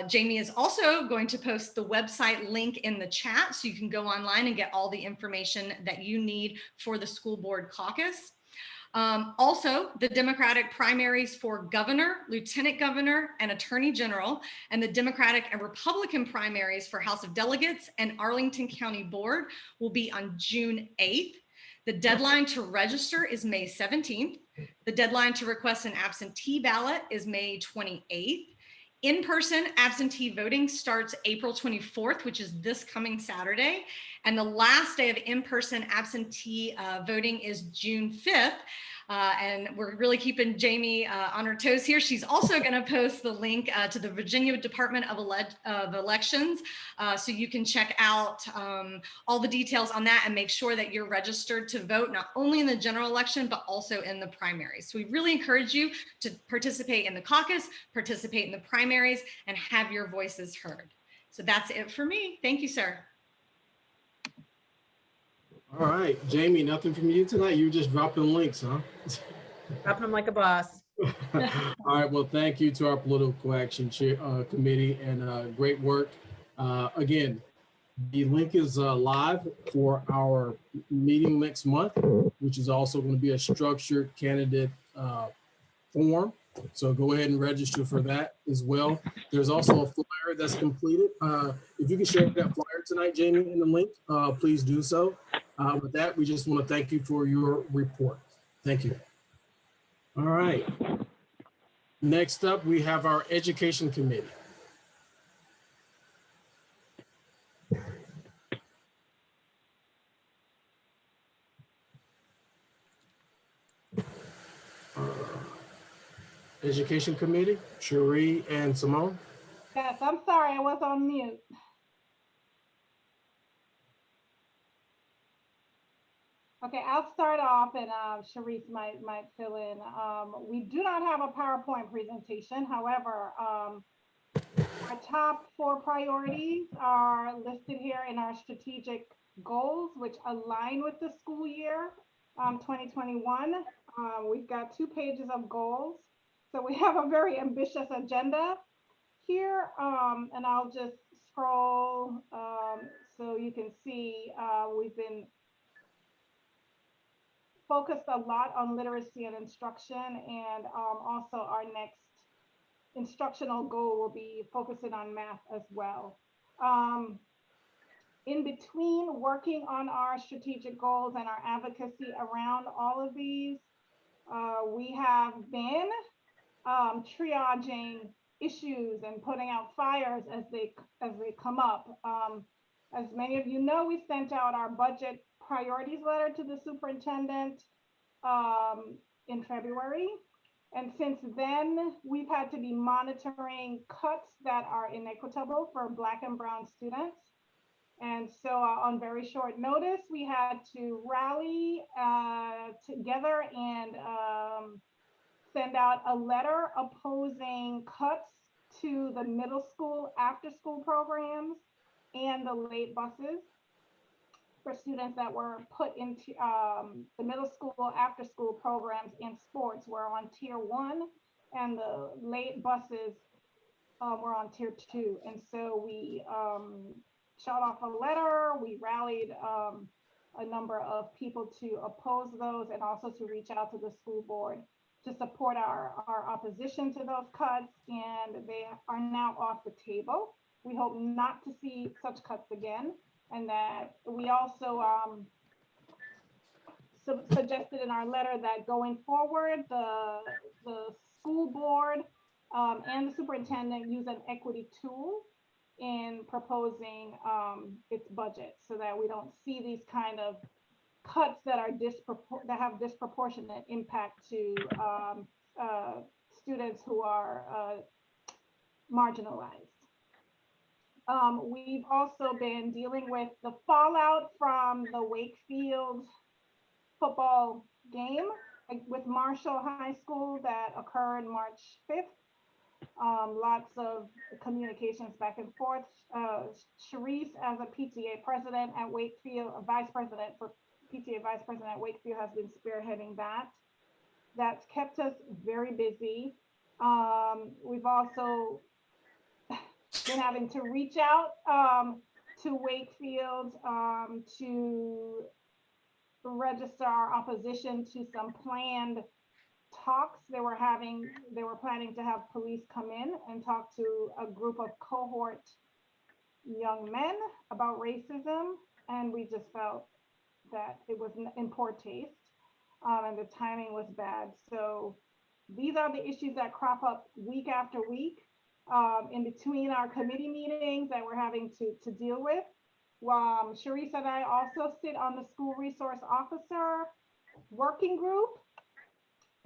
Jamie is also going to post the website link in the chat so you can go online and get all the information that you need for the school board caucus. Also, the Democratic primaries for governor, lieutenant governor, and attorney general, and the Democratic and Republican primaries for House of Delegates and Arlington County Board will be on June 8th. The deadline to register is May 17th. The deadline to request an absentee ballot is May 28th. In-person absentee voting starts April 24th, which is this coming Saturday. And the last day of in-person absentee voting is June 5th. And we're really keeping Jamie on her toes here. She's also going to post the link to the Virginia Department of Elections, so you can check out all the details on that and make sure that you're registered to vote not only in the general election, but also in the primaries. So we really encourage you to participate in the caucus, participate in the primaries, and have your voices heard. So that's it for me. Thank you, sir. All right, Jamie, nothing from you tonight. You just dropping links, huh? Dropping them like a boss. All right, well, thank you to our political action committee and great work. Again, the link is live for our meeting next month, which is also going to be a structured candidate form. So go ahead and register for that as well. There's also a flyer that's completed. If you can share that flyer tonight, Jamie, in the link, please do so. With that, we just want to thank you for your report. Thank you. All right. Next up, we have our education committee. Education committee, Cherie and Simone. Yes, I'm sorry, I was on mute. Okay, I'll start off and Sharice might fill in. We do not have a PowerPoint presentation. However, our top 4 priorities are listed here in our strategic goals, which align with the school year 2021. We've got 2 pages of goals. So we have a very ambitious agenda here, and I'll just scroll so you can see we've been focused a lot on literacy and instruction, and also our next instructional goal will be focusing on math as well. In between working on our strategic goals and our advocacy around all of these, we have been triaging issues and putting out fires as they come up. As many of you know, we sent out our budget priorities letter to the superintendent in February. And since then, we've had to be monitoring cuts that are inequitable for Black and Brown students. And so on very short notice, we had to rally together and send out a letter opposing cuts to the middle school after school programs and the late buses. for students that were put into the middle school after school programs in sports were on tier 1, and the late buses were on tier 2. And so we shot off a letter. We rallied a number of people to oppose those, and also to reach out to the school board to support our opposition to those cuts, and they are now off the table. We hope not to see such cuts again, and that we also suggested in our letter that going forward, the school board and the superintendent use an equity tool in proposing its budget, so that we don't see these kind of cuts that are that have disproportionate impact to students who are marginalized. We've also been dealing with the fallout from the Wakefield football game with Marshall High School that occurred March 5th. Lots of communications back and forth. Sharice, as a PTA president at Wakefield, a vice president for PTA vice president at Wakefield, has been spearheading that. That's kept us very busy. We've also been having to reach out to Wakefield to register our opposition to some planned talks. They were planning to have police come in and talk to a group of cohort young men about racism, and we just felt that it was in poor taste, and the timing was bad. So these are the issues that crop up week after week in between our committee meetings that we're having to deal with. Sharice and I also sit on the school resource officer working group,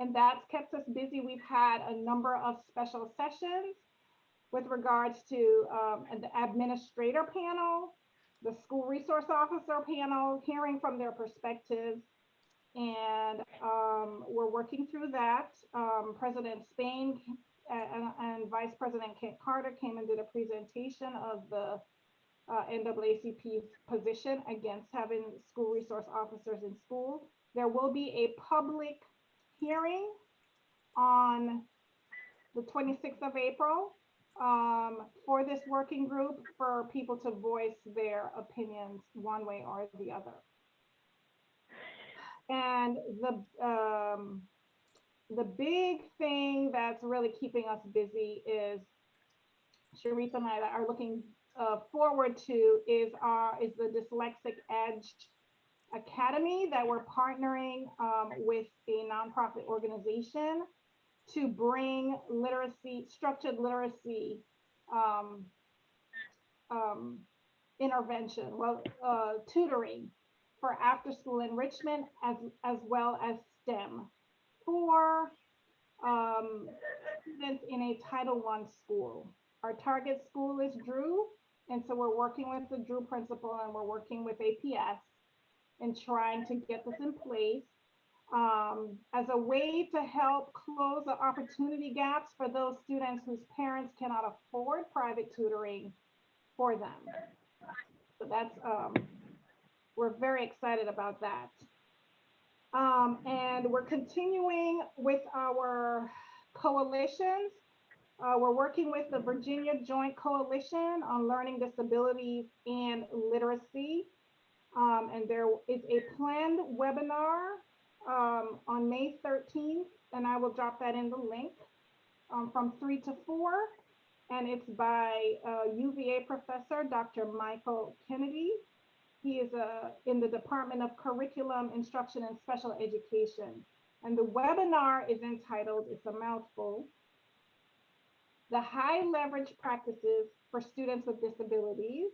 and that's kept us busy. We've had a number of special sessions with regards to the administrator panel, the school resource officer panel, hearing from their perspectives. And we're working through that. President Spain and Vice President Cantor came and did a presentation of the NAACP's position against having school resource officers in school. There will be a public hearing on the 26th of April for this working group, for people to voice their opinions one way or the other. And the big thing that's really keeping us busy is, Sharice and I are looking forward to is the Dyslexic Edge Academy that we're partnering with a nonprofit organization to bring structured literacy intervention, tutoring for after school enrichment as well as STEM for students in a Title I school. Our target school is Drew, and so we're working with the Drew principal, and we're working with APS and trying to get this in place as a way to help close the opportunity gaps for those students whose parents cannot afford private tutoring for them. So that's, we're very excited about that. And we're continuing with our coalitions. We're working with the Virginia Joint Coalition on Learning Disabilities and Literacy. And there is a planned webinar on May 13th, and I will drop that in the link from 3 to 4. And it's by UVA professor, Dr. Michael Kennedy. He is in the Department of Curriculum, Instruction, and Special Education. And the webinar is entitled, it's a mouthful, The High Leverage Practices for Students with Disabilities,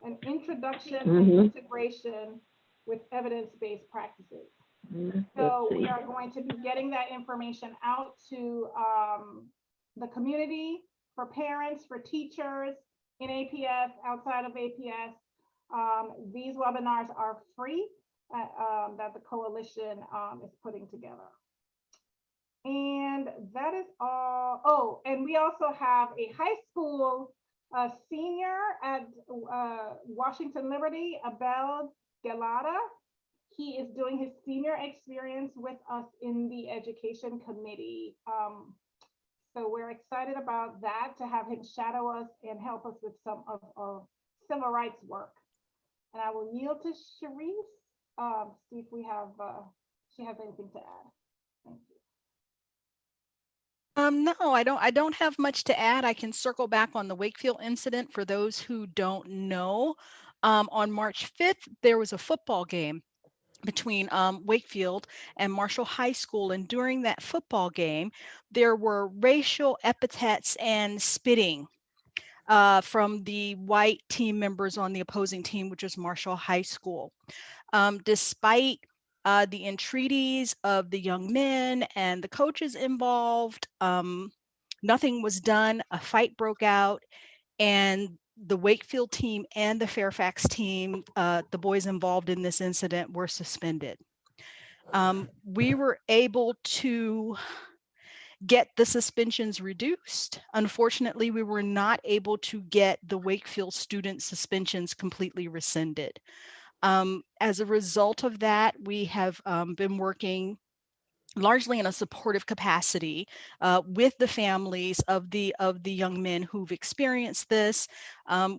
an Introduction and Integration with Evidence-Based Practices. So we are going to be getting that information out to the community, for parents, for teachers in APS, outside of APS. These webinars are free that the coalition is putting together. And that is all. Oh, and we also have a high school senior at Washington Liberty, Abel Galata. He is doing his senior experience with us in the education committee. So we're excited about that, to have him shadow us and help us with some of our civil rights work. And I will yield to Sharice, see if we have, she has anything to add. Thank you. No, I don't have much to add. I can circle back on the Wakefield incident for those who don't know. On March 5th, there was a football game between Wakefield and Marshall High School. And during that football game, there were racial epithets and spitting from the white team members on the opposing team, which is Marshall High School. Despite the entreaties of the young men and the coaches involved, nothing was done. A fight broke out, and the Wakefield team and the Fairfax team, the boys involved in this incident, were suspended. We were able to get the suspensions reduced. Unfortunately, we were not able to get the Wakefield student suspensions completely rescinded. As a result of that, we have been working largely in a supportive capacity with the families of the young men who've experienced this.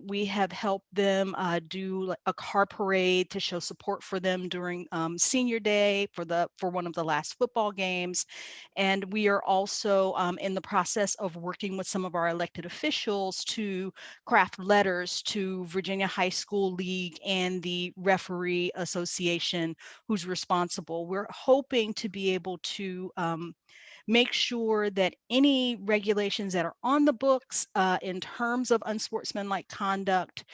We have helped them do a car parade to show support for them during senior day for one of the last football games. And we are also in the process of working with some of our elected officials to craft letters to Virginia High School League and the Referee Association who's responsible. We're hoping to be able to make sure that any regulations that are on the books in terms of unsportsmanlike conduct,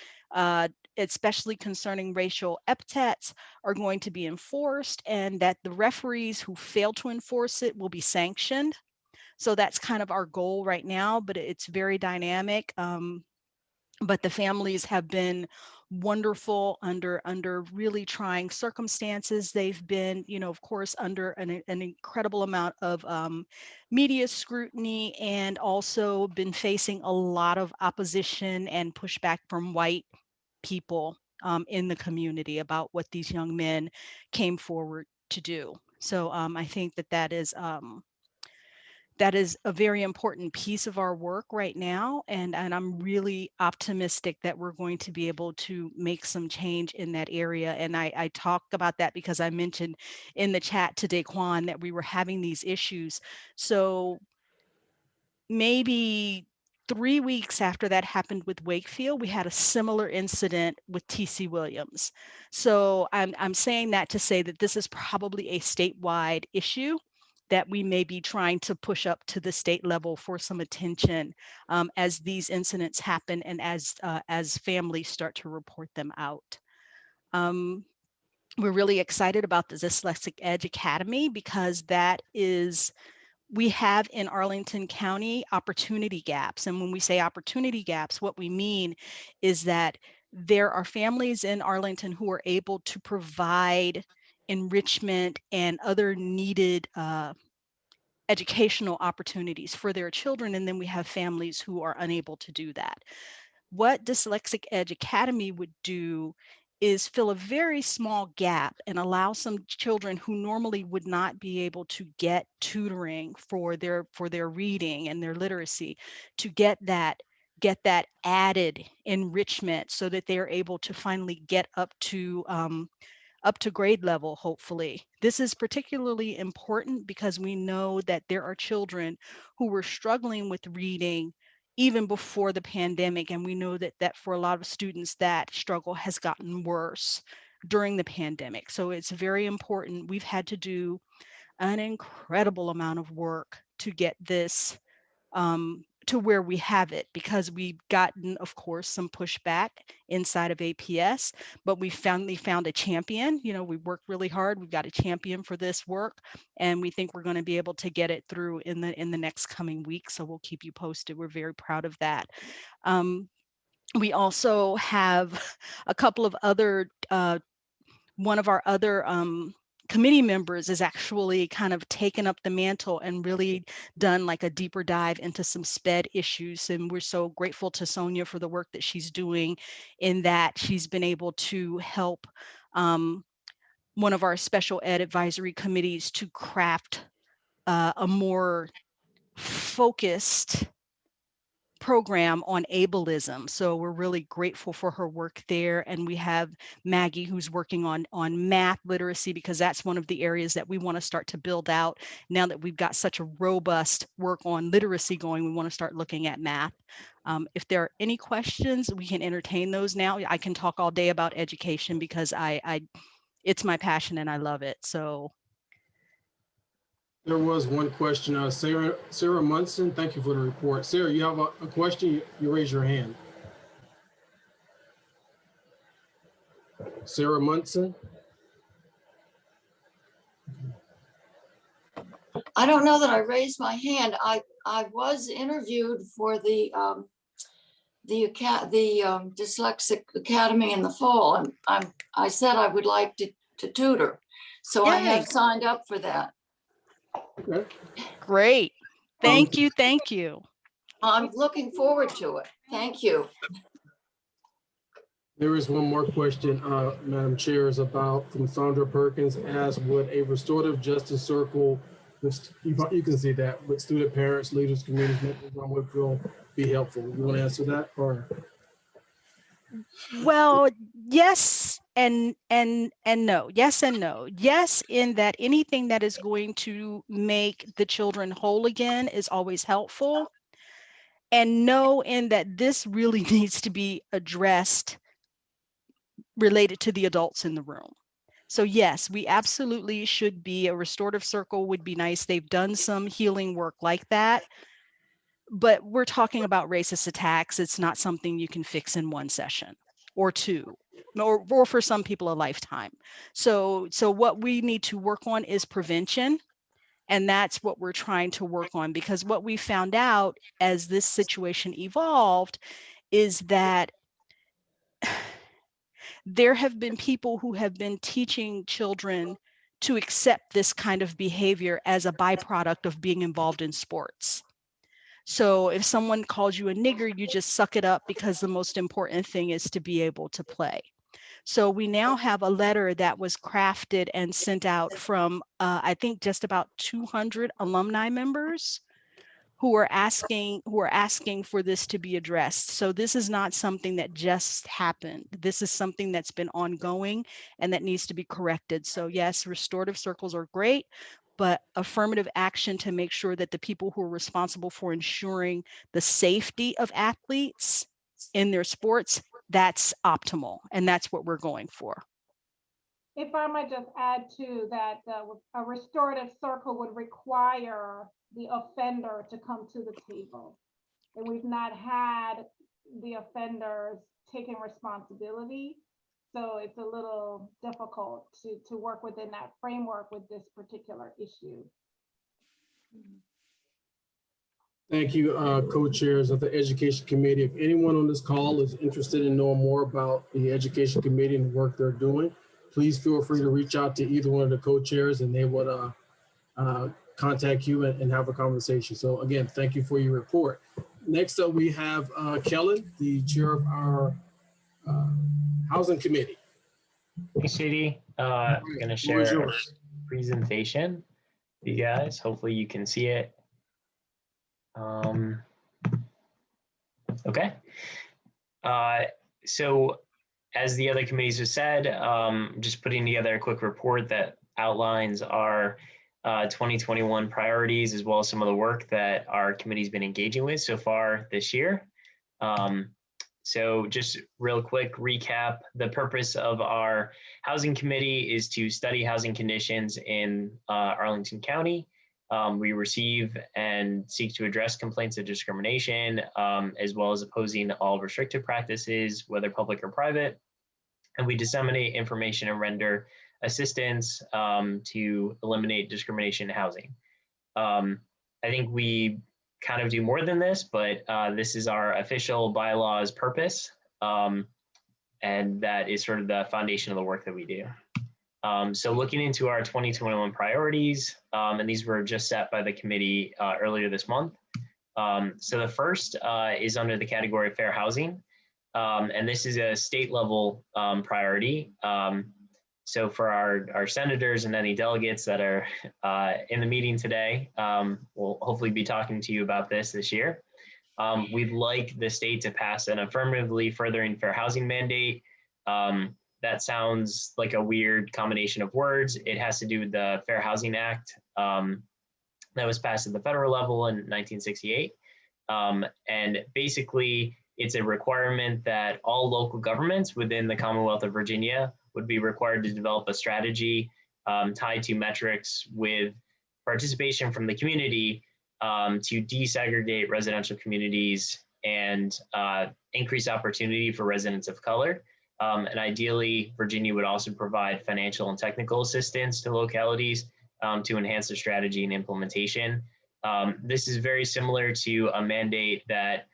especially concerning racial epithets, are going to be enforced, and that the referees who fail to enforce it will be sanctioned. So that's kind of our goal right now, but it's very dynamic. But the families have been wonderful under really trying circumstances. They've been, of course, under an incredible amount of media scrutiny, and also been facing a lot of opposition and pushback from white people in the community about what these young men came forward to do. So I think that is a very important piece of our work right now. And I'm really optimistic that we're going to be able to make some change in that area. And I talk about that because I mentioned in the chat to Daquan that we were having these issues. So maybe 3 weeks after that happened with Wakefield, we had a similar incident with TC Williams. So I'm saying that to say that this is probably a statewide issue that we may be trying to push up to the state level for some attention as these incidents happen and as families start to report them out. We're really excited about the Dyslexic Edge Academy because we have in Arlington County opportunity gaps. And when we say opportunity gaps, what we mean is that there are families in Arlington who are able to provide enrichment and other needed educational opportunities for their children. And then we have families who are unable to do that. What Dyslexic Edge Academy would do is fill a very small gap and allow some children who normally would not be able to get tutoring for their reading and their literacy to get that added enrichment so that they're able to finally get up to grade level, hopefully. This is particularly important because we know that there are children who were struggling with reading even before the pandemic. And we know that for a lot of students, that struggle has gotten worse during the pandemic. So it's very important. We've had to do an incredible amount of work to get this to where we have it, because we've gotten, of course, some pushback inside of APS, but we finally found a champion. We worked really hard. We've got a champion for this work, and we think we're going to be able to get it through in the next coming weeks. So we'll keep you posted. We're very proud of that. We also have a couple of other, one of our other committee members is actually kind of taken up the mantle and really done like a deeper dive into some SPED issues. And we're so grateful to Sonia for the work that she's doing in that. She's been able to help one of our special ed advisory committees to craft a more focused program on ableism. So we're really grateful for her work there. And we have Maggie, who's working on math literacy, because that's one of the areas that we want to start to build out. Now that we've got such a robust work on literacy going, we want to start looking at math. If there are any questions, we can entertain those now. I can talk all day about education because it's my passion and I love it. So There was one question, Sarah Munson, thank you for the report. Sarah, you have a question, you raise your hand. Sarah Munson? I don't know that I raised my hand. I was interviewed for the Dyslexic Academy in the fall, and I said I would like to tutor. So I have signed up for that. Okay. Great. Thank you. Thank you. I'm looking forward to it. Thank you. There is one more question, Madam Chair, is about from Sandra Perkins, as would a restorative justice circle, you can see that, with student parents, leaders, communities, members on Whitfield be helpful. You want to answer that, or? Well, yes and no. Yes and no. Yes, in that anything that is going to make the children whole again is always helpful. And no, in that this really needs to be addressed related to the adults in the room. So yes, we absolutely should be, a restorative circle would be nice. They've done some healing work like that. But we're talking about racist attacks. It's not something you can fix in one session or two, or for some people a lifetime. So what we need to work on is prevention. And that's what we're trying to work on, because what we found out as this situation evolved is that there have been people who have been teaching children to accept this kind of behavior as a byproduct of being involved in sports. So if someone calls you a nigger, you just suck it up because the most important thing is to be able to play. So we now have a letter that was crafted and sent out from, I think, just about 200 alumni members who are asking for this to be addressed. So this is not something that just happened. This is something that's been ongoing and that needs to be corrected. So yes, restorative circles are great, but affirmative action to make sure that the people who are responsible for ensuring the safety of athletes in their sports, that's optimal. And that's what we're going for. If I might just add to that, a restorative circle would require the offender to come to the table. And we've not had the offenders taking responsibility. So it's a little difficult to work within that framework with this particular issue. Thank you, co-chairs of the Education Committee. If anyone on this call is interested in knowing more about the Education Committee and the work they're doing, please feel free to reach out to either one of the co-chairs and they would contact you and have a conversation. So again, thank you for your report. Next up, we have Kellen, the chair of our Housing Committee. Thanks, JD. I'm going to share a presentation with you guys. Hopefully you can see it. Okay. So as the other committees have said, just putting together a quick report that outlines our 2021 priorities, as well as some of the work that our committee's been engaging with so far this year. So just real quick recap, the purpose of our housing committee is to study housing conditions in Arlington County. We receive and seek to address complaints of discrimination, as well as opposing all restrictive practices, whether public or private. And we disseminate information and render assistance to eliminate discrimination in housing. I think we kind of do more than this, but this is our official bylaws purpose. And that is sort of the foundation of the work that we do. So looking into our 2021 priorities, and these were just set by the committee earlier this month. So the first is under the category of fair housing. And this is a state level priority. So for our senators and any delegates that are in the meeting today, we'll hopefully be talking to you about this year. We'd like the state to pass an affirmatively furthering fair housing mandate. That sounds like a weird combination of words. It has to do with the Fair Housing Act that was passed at the federal level in 1968. And basically, it's a requirement that all local governments within the Commonwealth of Virginia would be required to develop a strategy tied to metrics with participation from the community to desegregate residential communities and increase opportunity for residents of color. And ideally, Virginia would also provide financial and technical assistance to localities to enhance the strategy and implementation. This is very similar to a mandate that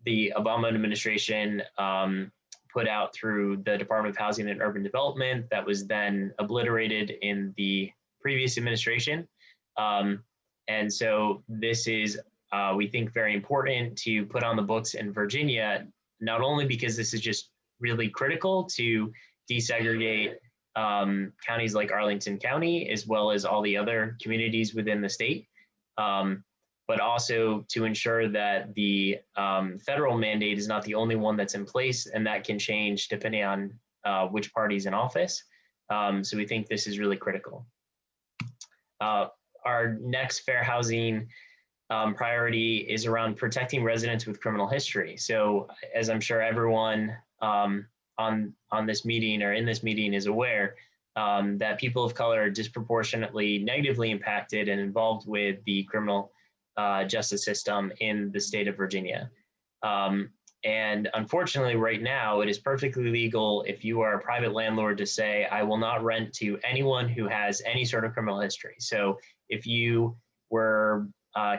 the Obama administration put out through the Department of Housing and Urban Development that was then obliterated in the previous administration. And so this is, we think, very important to put on the books in Virginia, not only because this is just really critical to desegregate counties like Arlington County, as well as all the other communities within the state, but also to ensure that the federal mandate is not the only one that's in place, and that can change depending on which party's in office. So we think this is really critical. Our next fair housing priority is around protecting residents with criminal history. So as I'm sure everyone on this meeting or in this meeting is aware, that people of color are disproportionately negatively impacted and involved with the criminal justice system in the state of Virginia. And unfortunately, right now, it is perfectly legal if you are a private landlord to say, I will not rent to anyone who has any sort of criminal history. So if you were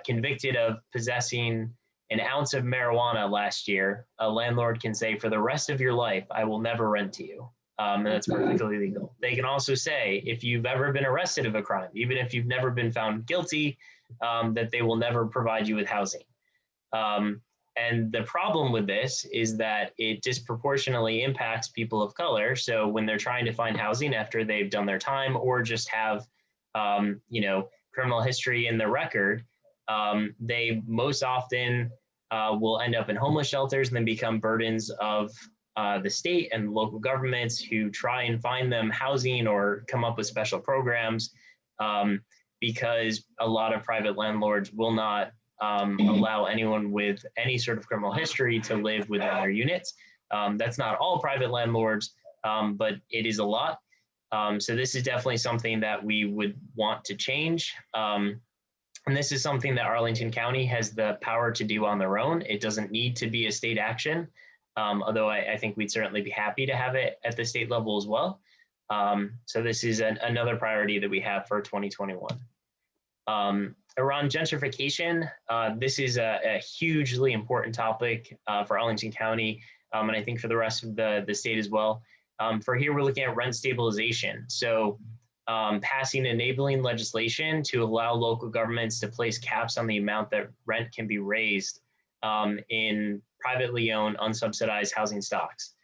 convicted of possessing an ounce of marijuana last year, a landlord can say for the rest of your life, I will never rent to you. And that's perfectly legal. They can also say, if you've ever been arrested of a crime, even if you've never been found guilty, that they will never provide you with housing. And the problem with this is that it disproportionately impacts people of color. So when they're trying to find housing after they've done their time or just have, criminal history in their record, they most often will end up in homeless shelters and then become burdens of the state and local governments who try and find them housing or come up with special programs, because a lot of private landlords will not allow anyone with any sort of criminal history to live within their units. That's not all private landlords, but it is a lot. So this is definitely something that we would want to change. And this is something that Arlington County has the power to do on their own. It doesn't need to be a state action, although I think we'd certainly be happy to have it at the state level as well. So this is another priority that we have for 2021. Around gentrification, this is a hugely important topic for Arlington County, and I think for the rest of the state as well. For here, we're looking at rent stabilization. So passing enabling legislation to allow local governments to place caps on the amount that rent can be raised in privately owned, unsubsidized housing stocks.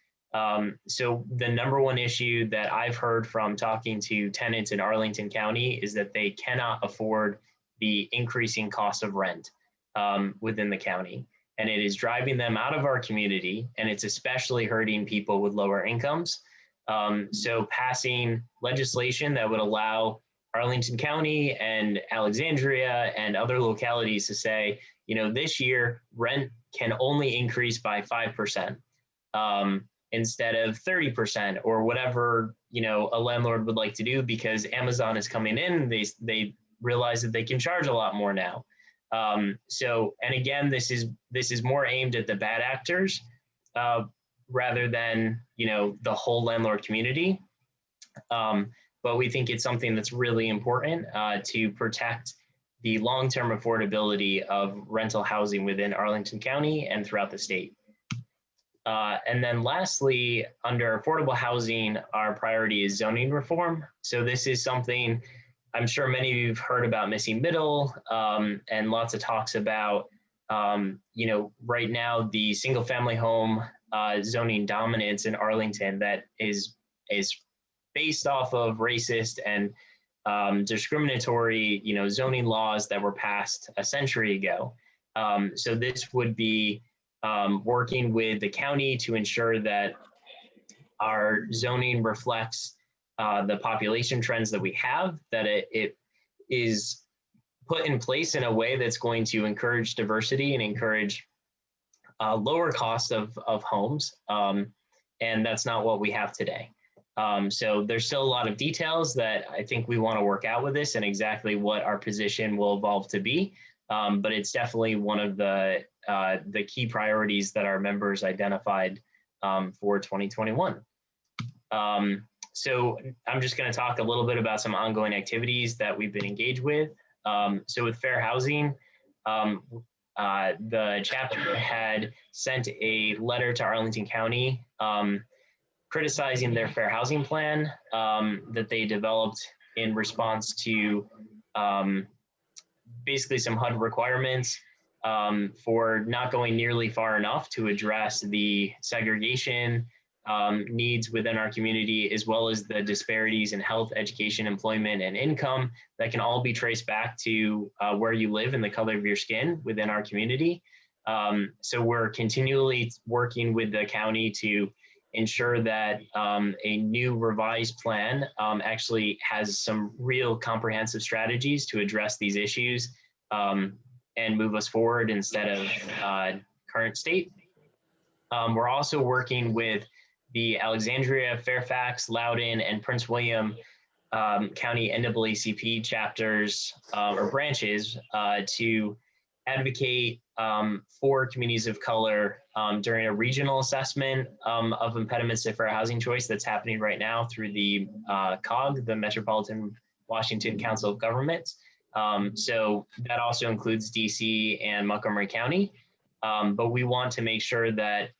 So the number one issue that I've heard from talking to tenants in Arlington County is that they cannot afford the increasing cost of rent within the county. And it is driving them out of our community, and it's especially hurting people with lower incomes. So passing legislation that would allow Arlington County and Alexandria and other localities to say, this year rent can only increase by 5%. Instead of 30% or whatever, a landlord would like to do, because Amazon is coming in, they realize that they can charge a lot more now. And again, this is more aimed at the bad actors rather than, the whole landlord community. But we think it's something that's really important to protect the long-term affordability of rental housing within Arlington County and throughout the state. And then lastly, under affordable housing, our priority is zoning reform. So this is something I'm sure many of you have heard about missing middle and lots of talks about, right now, the single family home zoning dominance in Arlington that is based off of racist and discriminatory, zoning laws that were passed a century ago. So this would be working with the county to ensure that our zoning reflects the population trends that we have, that it is put in place in a way that's going to encourage diversity and encourage lower cost of homes. And that's not what we have today. So there's still a lot of details that I think we want to work out with this and exactly what our position will evolve to be. But it's definitely one of the key priorities that our members identified for 2021. So I'm just going to talk a little bit about some ongoing activities that we've been engaged with. So with fair housing, the chapter had sent a letter to Arlington County criticizing their fair housing plan that they developed in response to basically some HUD requirements for not going nearly far enough to address the segregation needs within our community, as well as the disparities in health, education, employment, and income that can all be traced back to where you live and the color of your skin within our community. So we're continually working with the county to ensure that a new revised plan actually has some real comprehensive strategies to address these issues and move us forward instead of current state. We're also working with the Alexandria, Fairfax, Loudoun, and Prince William County NAACP chapters or branches to advocate for communities of color during a regional assessment of impediments to fair housing choice that's happening right now through the COG, the Metropolitan Washington Council of Governments. So that also includes DC and Montgomery County. But we want to make sure that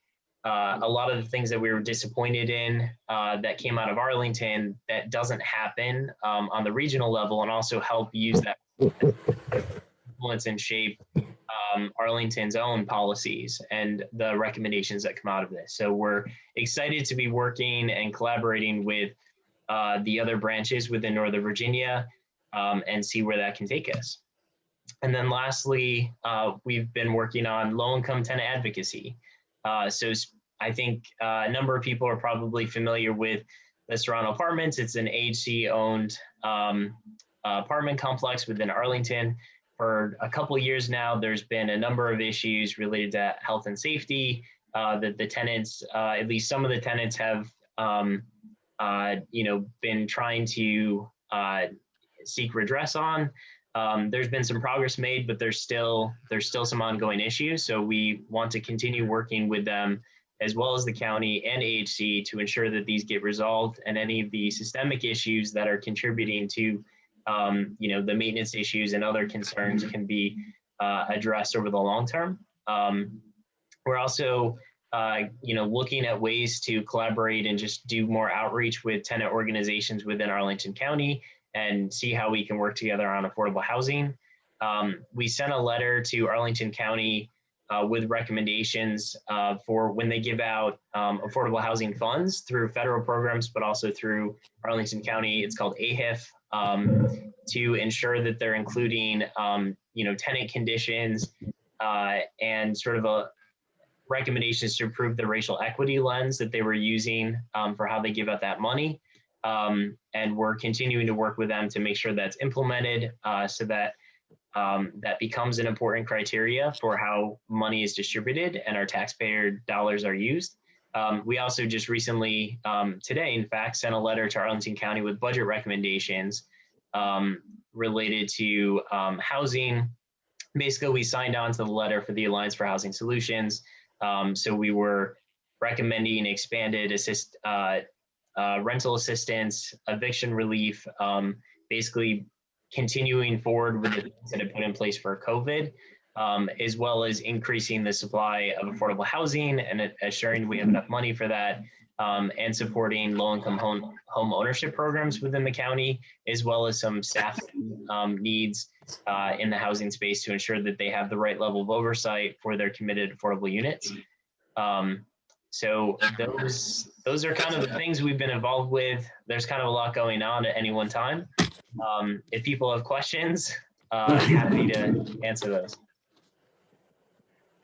a lot of the things that we were disappointed in that came out of Arlington, that doesn't happen on the regional level, and also help use that influence and shape Arlington's own policies and the recommendations that come out of this. So we're excited to be working and collaborating with the other branches within Northern Virginia and see where that can take us. And then lastly, we've been working on low-income tenant advocacy. So I think a number of people are probably familiar with the Serrano Apartments. It's an AHC-owned apartment complex within Arlington. For a couple of years now, there's been a number of issues related to health and safety that the tenants, at least some of the tenants, have been trying to seek redress on. There's been some progress made, but there's still some ongoing issues. So we want to continue working with them, as well as the county and AHC, to ensure that these get resolved and any of the systemic issues that are contributing to the maintenance issues and other concerns can be addressed over the long term. We're also looking at ways to collaborate and just do more outreach with tenant organizations within Arlington County and see how we can work together on affordable housing. We sent a letter to Arlington County with recommendations for when they give out affordable housing funds through federal programs, but also through Arlington County. It's called AHIF, to ensure that they're including tenant conditions and sort of a recommendations to improve the racial equity lens that they were using for how they give out that money. And we're continuing to work with them to make sure that's implemented so that that becomes an important criteria for how money is distributed and our taxpayer dollars are used. We also just recently, today, in fact, sent a letter to Arlington County with budget recommendations related to housing. Basically, we signed on to the letter for the Alliance for Housing Solutions. So we were recommending expanded rental assistance, eviction relief, basically continuing forward with the things that have put in place for COVID, as well as increasing the supply of affordable housing and assuring we have enough money for that, and supporting low-income home ownership programs within the county, as well as some staff needs in the housing space to ensure that they have the right level of oversight for their committed affordable units. So those are kind of the things we've been involved with. There's kind of a lot going on at any one time. If people have questions, happy to answer those.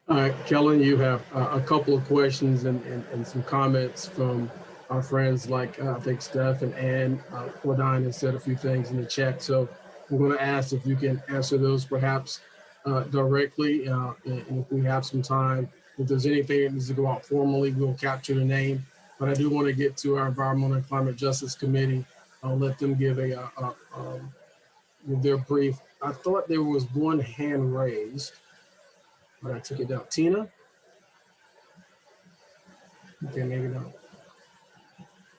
All right, Kellen, you have a couple of questions and some comments from our friends like I think Steph and Ann Loudoun has said a few things in the chat. So we're going to ask if you can answer those perhaps directly. And if we have some time, if there's anything that needs to go out formally, we'll capture the name. But I do want to get to our Environmental and Climate Justice Committee. I'll let them give their brief. I thought there was one hand raised, but I took it down. Tina? Okay, maybe not.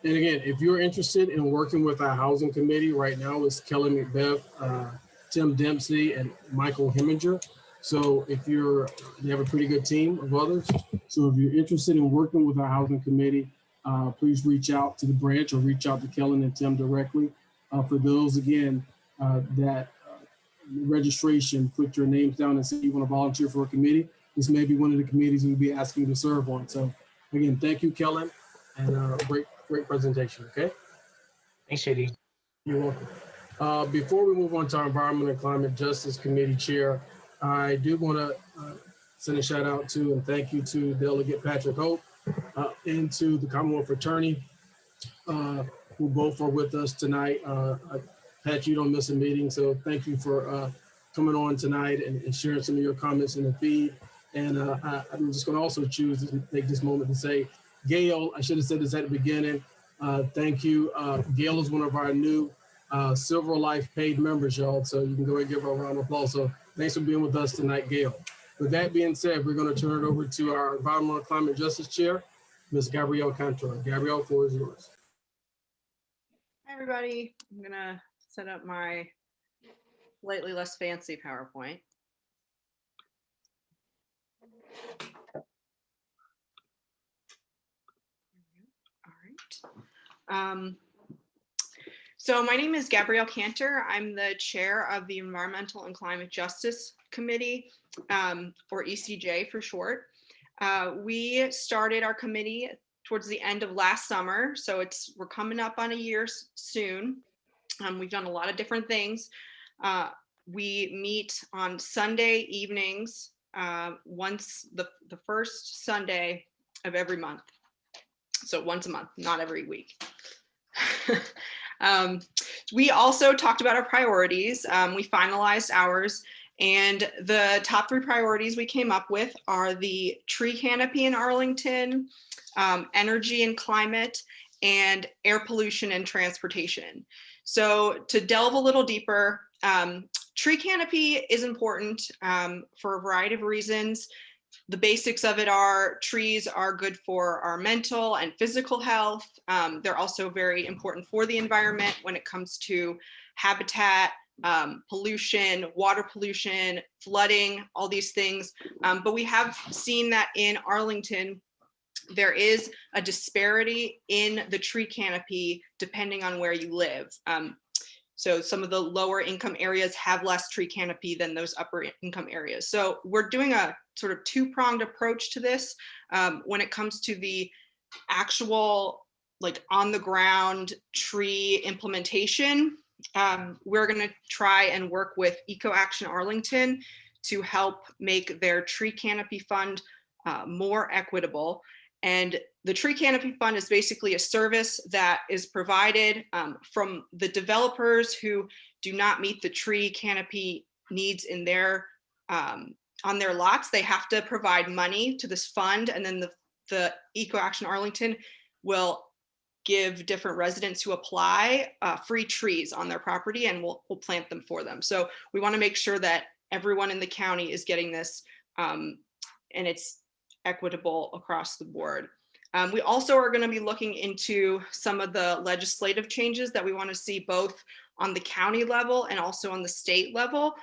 And again, if you're interested in working with our housing committee right now, it's Kelly MacBeth, Tim Dempsey, and Michael Hemminger. So if they have a pretty good team of others. So if you're interested in working with our housing committee, please reach out to the branch or reach out to Kellen and Tim directly. For those, again, that registration, put your names down and say you want to volunteer for a committee. This may be one of the committees we'll be asking you to serve on. So again, thank you, Kellen, and great presentation, okay? Thanks, JD. You're welcome. Before we move on to our Environment and Climate Justice Committee Chair, I do want to send a shout out to and thank you to Delegate Patrick Hope and to the Commonwealth Attorney who both are with us tonight. Pat, you don't miss a meeting, so thank you for coming on tonight and sharing some of your comments in the feed. And I'm just going to also choose to take this moment to say, Gail, I should have said this at the beginning. Thank you. Gail is one of our new Silver Life paid members, y'all. So you can go and give her a round of applause. So thanks for being with us tonight, Gail. With that being said, we're going to turn it over to our Environmental and Climate Justice Chair, Ms. Gabrielle Cantor. Gabrielle, the floor is yours. Hi, everybody. I'm going to set up my slightly less fancy PowerPoint. All right. So my name is Gabrielle Cantor. I'm the chair of the Environmental and Climate Justice Committee, or ECJ for short. We started our committee towards the end of last summer, so we're coming up on a year soon. We've done a lot of different things. We meet on Sunday evenings, once the first Sunday of every month. So once a month, not every week. We also talked about our priorities. We finalized ours, and the top 3 priorities we came up with are the tree canopy in Arlington, energy and climate, and air pollution and transportation. So to delve a little deeper, tree canopy is important for a variety of reasons. The basics of it are trees are good for our mental and physical health. They're also very important for the environment when it comes to habitat, pollution, water pollution, flooding, all these things. But we have seen that in Arlington, there is a disparity in the tree canopy depending on where you live. So some of the lower income areas have less tree canopy than those upper income areas. So we're doing a sort of 2-pronged approach to this. When it comes to the actual like on the ground tree implementation, we're gonna try and work with Eco Action Arlington to help make their tree canopy fund more equitable. And the tree canopy fund is basically a service that is provided from the developers who do not meet the tree canopy needs in their on their lots. They have to provide money to this fund, and then the Eco Action Arlington will give different residents who apply free trees on their property, and we'll plant them for them. So we want to make sure that everyone in the county is getting this, and it's equitable across the board. We also are going to be looking into some of the legislative changes that we want to see both on the county level and also on the state level.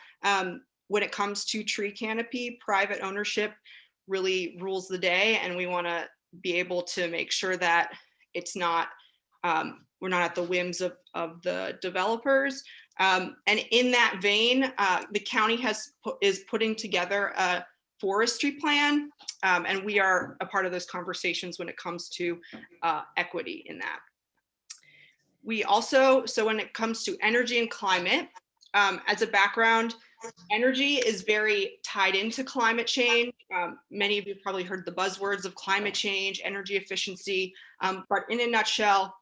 When it comes to tree canopy, private ownership really rules the day, and we want to be able to make sure that it's not, we're not at the whims of the developers. And in that vein, the county is putting together a forestry plan. And we are a part of those conversations when it comes to equity in that. We also, so when it comes to energy and climate, as a background, energy is very tied into climate change. Many of you probably heard the buzzwords of climate change, energy efficiency, but in a nutshell,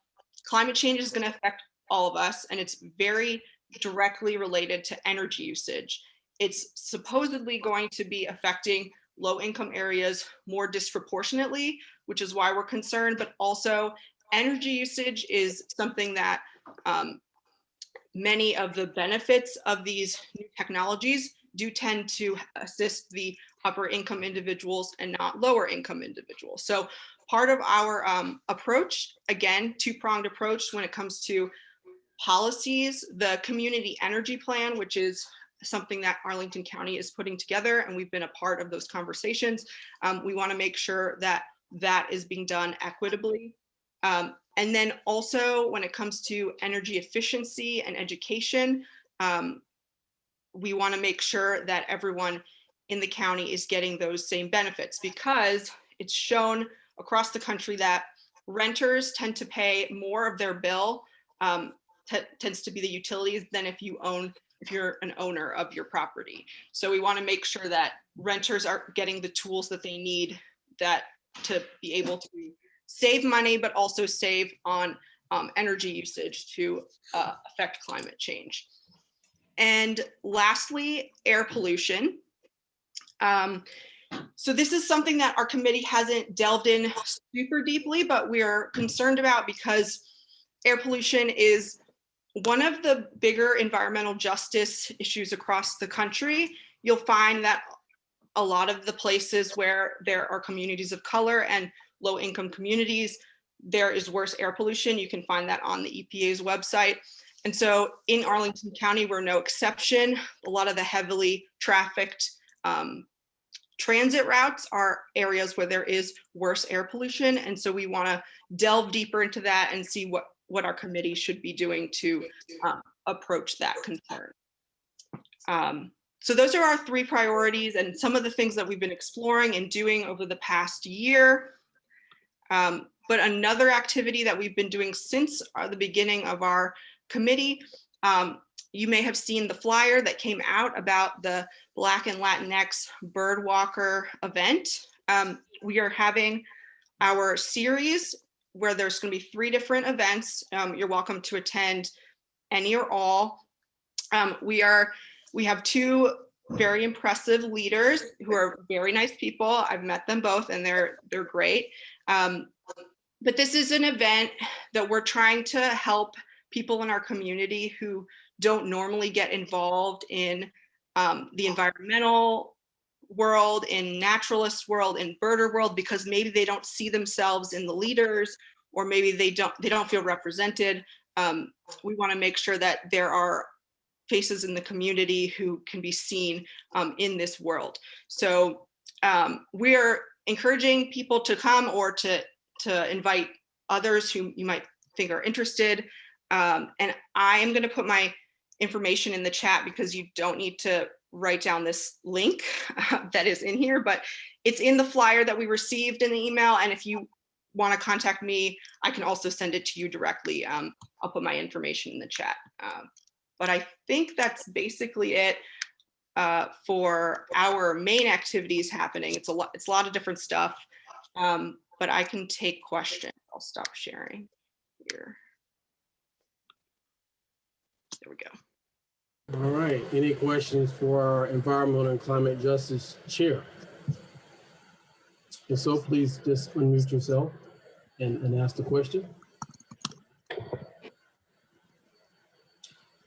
climate change is going to affect all of us, and it's very directly related to energy usage. It's supposedly going to be affecting low-income areas more disproportionately, which is why we're concerned, but also energy usage is something that many of the benefits of these new technologies do tend to assist the upper income individuals and not lower income individuals. So part of our approach, again, two-pronged approach when it comes to policies, the community energy plan, which is something that Arlington County is putting together, and we've been a part of those conversations. We want to make sure that that is being done equitably. And then also when it comes to energy efficiency and education, we want to make sure that everyone in the county is getting those same benefits, because it's shown across the country that renters tend to pay more of their bill, tends to be the utilities, than if you're an owner of your property. So we want to make sure that renters are getting the tools that they need to be able to save money, but also save on energy usage to affect climate change. And lastly, air pollution. So this is something that our committee hasn't delved in super deeply, but we are concerned about because air pollution is one of the bigger environmental justice issues across the country. You'll find that a lot of the places where there are communities of color and low-income communities, there is worse air pollution. You can find that on the EPA's website. And so in Arlington County, we're no exception. A lot of the heavily trafficked transit routes are areas where there is worse air pollution. And so we want to delve deeper into that and see what our committee should be doing to approach that concern. So those are our three priorities and some of the things that we've been exploring and doing over the past year. But another activity that we've been doing since the beginning of our committee, you may have seen the flyer that came out about the Black and Latinx Birdwalker event. We are having our series where there's going to be 3 different events. You're welcome to attend any or all. We have 2 very impressive leaders who are very nice people. I've met them both and they're great. But this is an event that we're trying to help people in our community who don't normally get involved in the environmental world, in naturalist world, in birder world, because maybe they don't see themselves in the leaders, or maybe they don't feel represented. We want to make sure that there are faces in the community who can be seen in this world. So we're encouraging people to come or to invite others who you might think are interested. And I am going to put my information in the chat because you don't need to write down this link that is in here, but it's in the flyer that we received in the email. And if you want to contact me, I can also send it to you directly. I'll put my information in the chat. But I think that's basically it for our main activities happening. It's a lot of different stuff, but I can take questions. I'll stop sharing here. There we go. All right, any questions for our Environmental and Climate Justice Chair? And so please just unmute yourself and ask the question.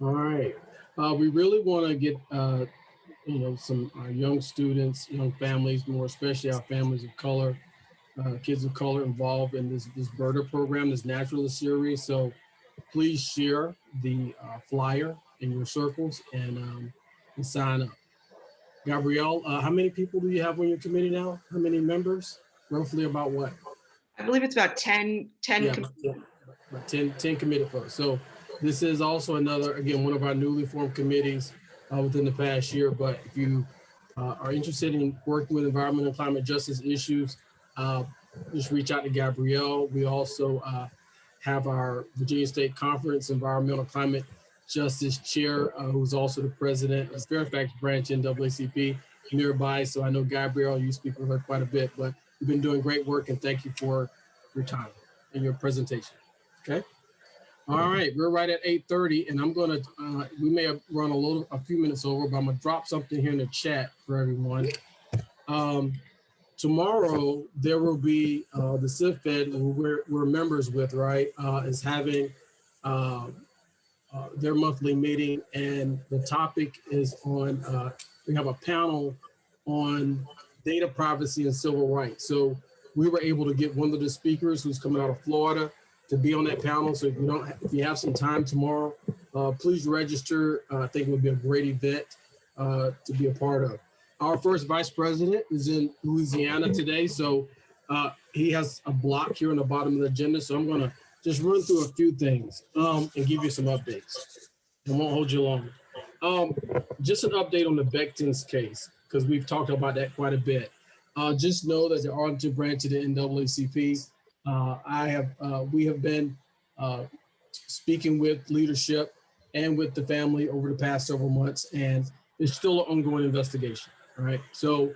All right, we really want to get some young students, young families, more especially our families of color, kids of color involved in this birder program, this naturalist series. So please share the flyer in your circles and sign up. Gabrielle, how many people do you have on your committee now? How many members? Roughly about what? I believe it's about 10. Yeah, about 10 committed folks. So this is also another, again, one of our newly formed committees within the past year. But if you are interested in working with environmental and climate justice issues, just reach out to Gabrielle. We also have our Virginia State Conference Environmental Climate Justice Chair, who's also the president of Fairfax branch NAACP nearby. So I know Gabrielle, you speak with her quite a bit, but you've been doing great work, and thank you for your time and your presentation. Okay. All right, we're right at 8:30, and I'm gonna, we may have run a few minutes over, but I'm gonna drop something here in the chat for everyone. Tomorrow, there will be the CivFed, who we're members with, right, is having their monthly meeting, and the topic is on, we have a panel on data privacy and civil rights. So we were able to get one of the speakers who's coming out of Florida to be on that panel. So if you have some time tomorrow, please register. I think it would be a great event to be a part of. Our first vice president is in Louisiana today. So he has a block here on the bottom of the agenda. So I'm gonna just run through a few things and give you some updates. I won't hold you long. Just an update on the Becton's case, because we've talked about that quite a bit. Just know that the Arlington branch of the NAACP, we have been speaking with leadership and with the family over the past several months, and it's still an ongoing investigation, right? So,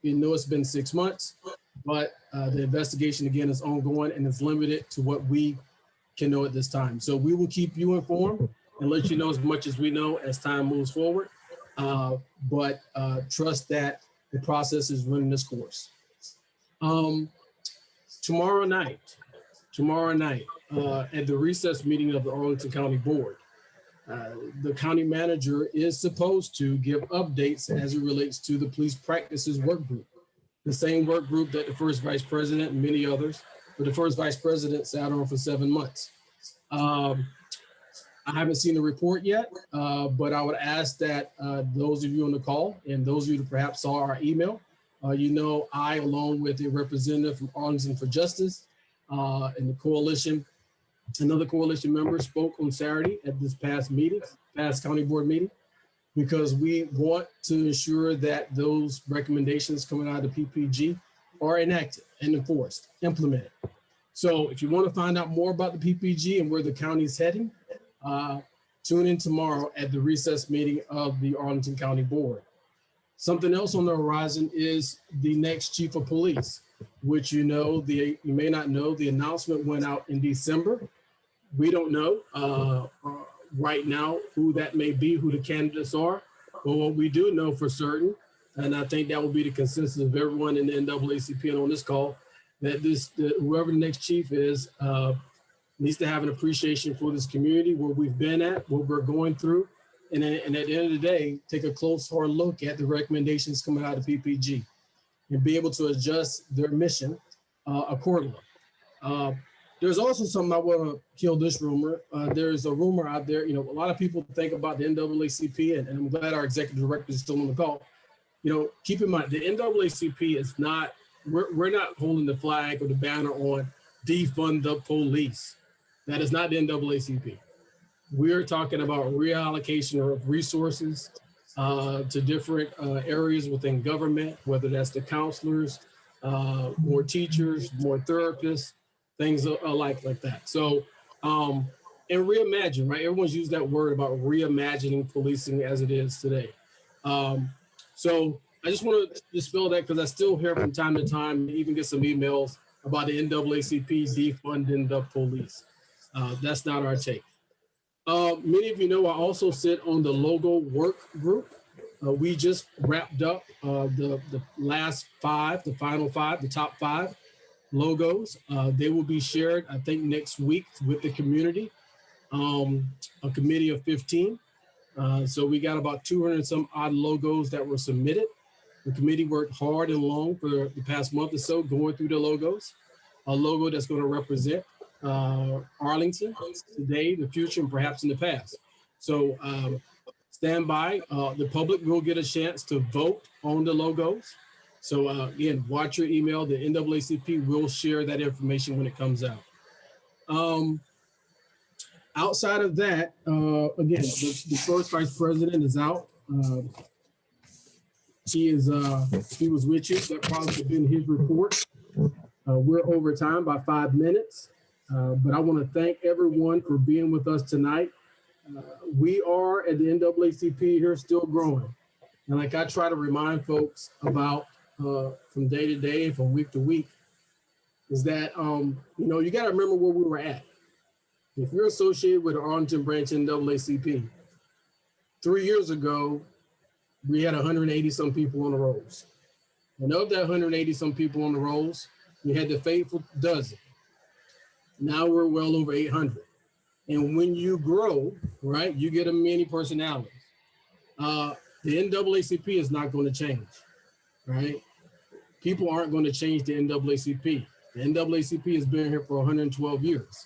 it's been 6 months, but the investigation again is ongoing and is limited to what we can know at this time. So we will keep you informed and let you know as much as we know as time moves forward. But trust that the process is running its course. Tomorrow night, at the recess meeting of the Arlington County Board, the county manager is supposed to give updates as it relates to the police practices work group, the same work group that the first vice president and many others, but the first vice president sat on for 7 months. I haven't seen the report yet, but I would ask that those of you on the call and those of you that perhaps saw our email, I, along with a representative from Arlington for Justice and the coalition, another coalition member, spoke on Saturday at this past county board meeting, because we want to ensure that those recommendations coming out of the PPG are enacted and enforced, implemented. So if you want to find out more about the PPG and where the county is heading, tune in tomorrow at the recess meeting of the Arlington County Board. Something else on the horizon is the next chief of police, which you may not know, the announcement went out in December. We don't know right now who that may be, who the candidates are, but what we do know for certain, and I think that will be the consensus of everyone in the NAACP and on this call, that whoever the next chief is needs to have an appreciation for this community, where we've been at, what we're going through, and at the end of the day, take a close, hard look at the recommendations coming out of PPG and be able to adjust their mission accordingly. There's also something I want to kill this rumor. There's a rumor out there, a lot of people think about the NAACP, and I'm glad our executive director is still on the call. Keep in mind, the NAACP is not, we're not holding the flag or the banner on defund the police. That is not the NAACP. We're talking about reallocation of resources to different areas within government, whether that's the counselors, more teachers, more therapists, things like that. So, and reimagine, right? Everyone's used that word about reimagining policing as it is today. So I just want to dispel that, because I still hear from time to time, even get some emails about the NAACP defunding the police. That's not our take. Many of you know I also sit on the logo work group. We just wrapped up the last 5, the final 5, the top 5 logos. They will be shared, I think, next week with the community, a committee of 15. So we got about 200 and some odd logos that were submitted. The committee worked hard and long for the past month or so going through the logos. A logo that's going to represent Arlington today, the future, and perhaps in the past. So stand by. The public will get a chance to vote on the logos. So again, watch your email. The NAACP will share that information when it comes out. Outside of that, again, the first vice president is out. he was with you. That probably should have been his report. We're over time by 5 minutes, but I want to thank everyone for being with us tonight. We are at the NAACP here still growing. And like I try to remind folks about from day to day, from week to week, is that, you got to remember where we were at. If you're associated with the Arlington branch NAACP, 3 years ago, we had 180 some people on the rolls. And of that 180 some people on the rolls, we had the faithful dozen. Now we're well over 800. And when you grow, right, you get a many personalities. The NAACP is not going to change, right? People aren't going to change the NAACP. The NAACP has been here for 112 years.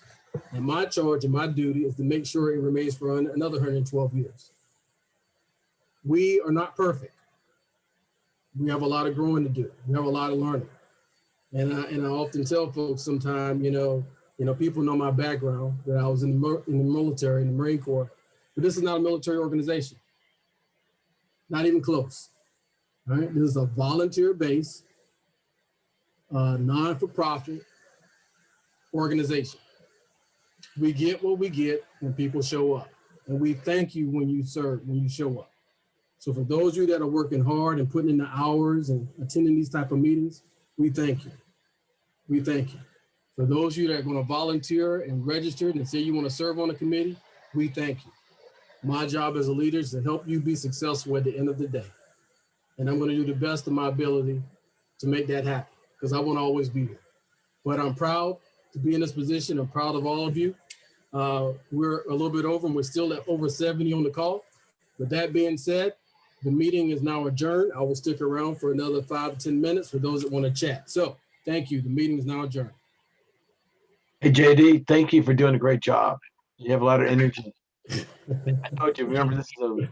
And my charge and my duty is to make sure it remains for another 112 years. We are not perfect. We have a lot of growing to do. We have a lot of learning. And I often tell folks sometimes, people know my background, that I was in the military, in the Marine Corps, but this is not a military organization. Not even close. All right? This is a volunteer-based, non-for-profit organization. We get what we get when people show up. And we thank you when you serve, when you show up. So for those of you that are working hard and putting in the hours and attending these type of meetings, we thank you. We thank you. For those of you that are going to volunteer and register and say you want to serve on a committee, we thank you. My job as a leader is to help you be successful at the end of the day. And I'm going to do the best of my ability to make that happen, because I want to always be here. But I'm proud to be in this position. I'm proud of all of you. We're a little bit over, and we're still at over 70 on the call. With that being said, the meeting is now adjourned. I will stick around for another 5 to 10 minutes for those that want to chat. So thank you. The meeting is now adjourned. Hey, JD, thank you for doing a great job. You have a lot of energy. I told you, remember, this is a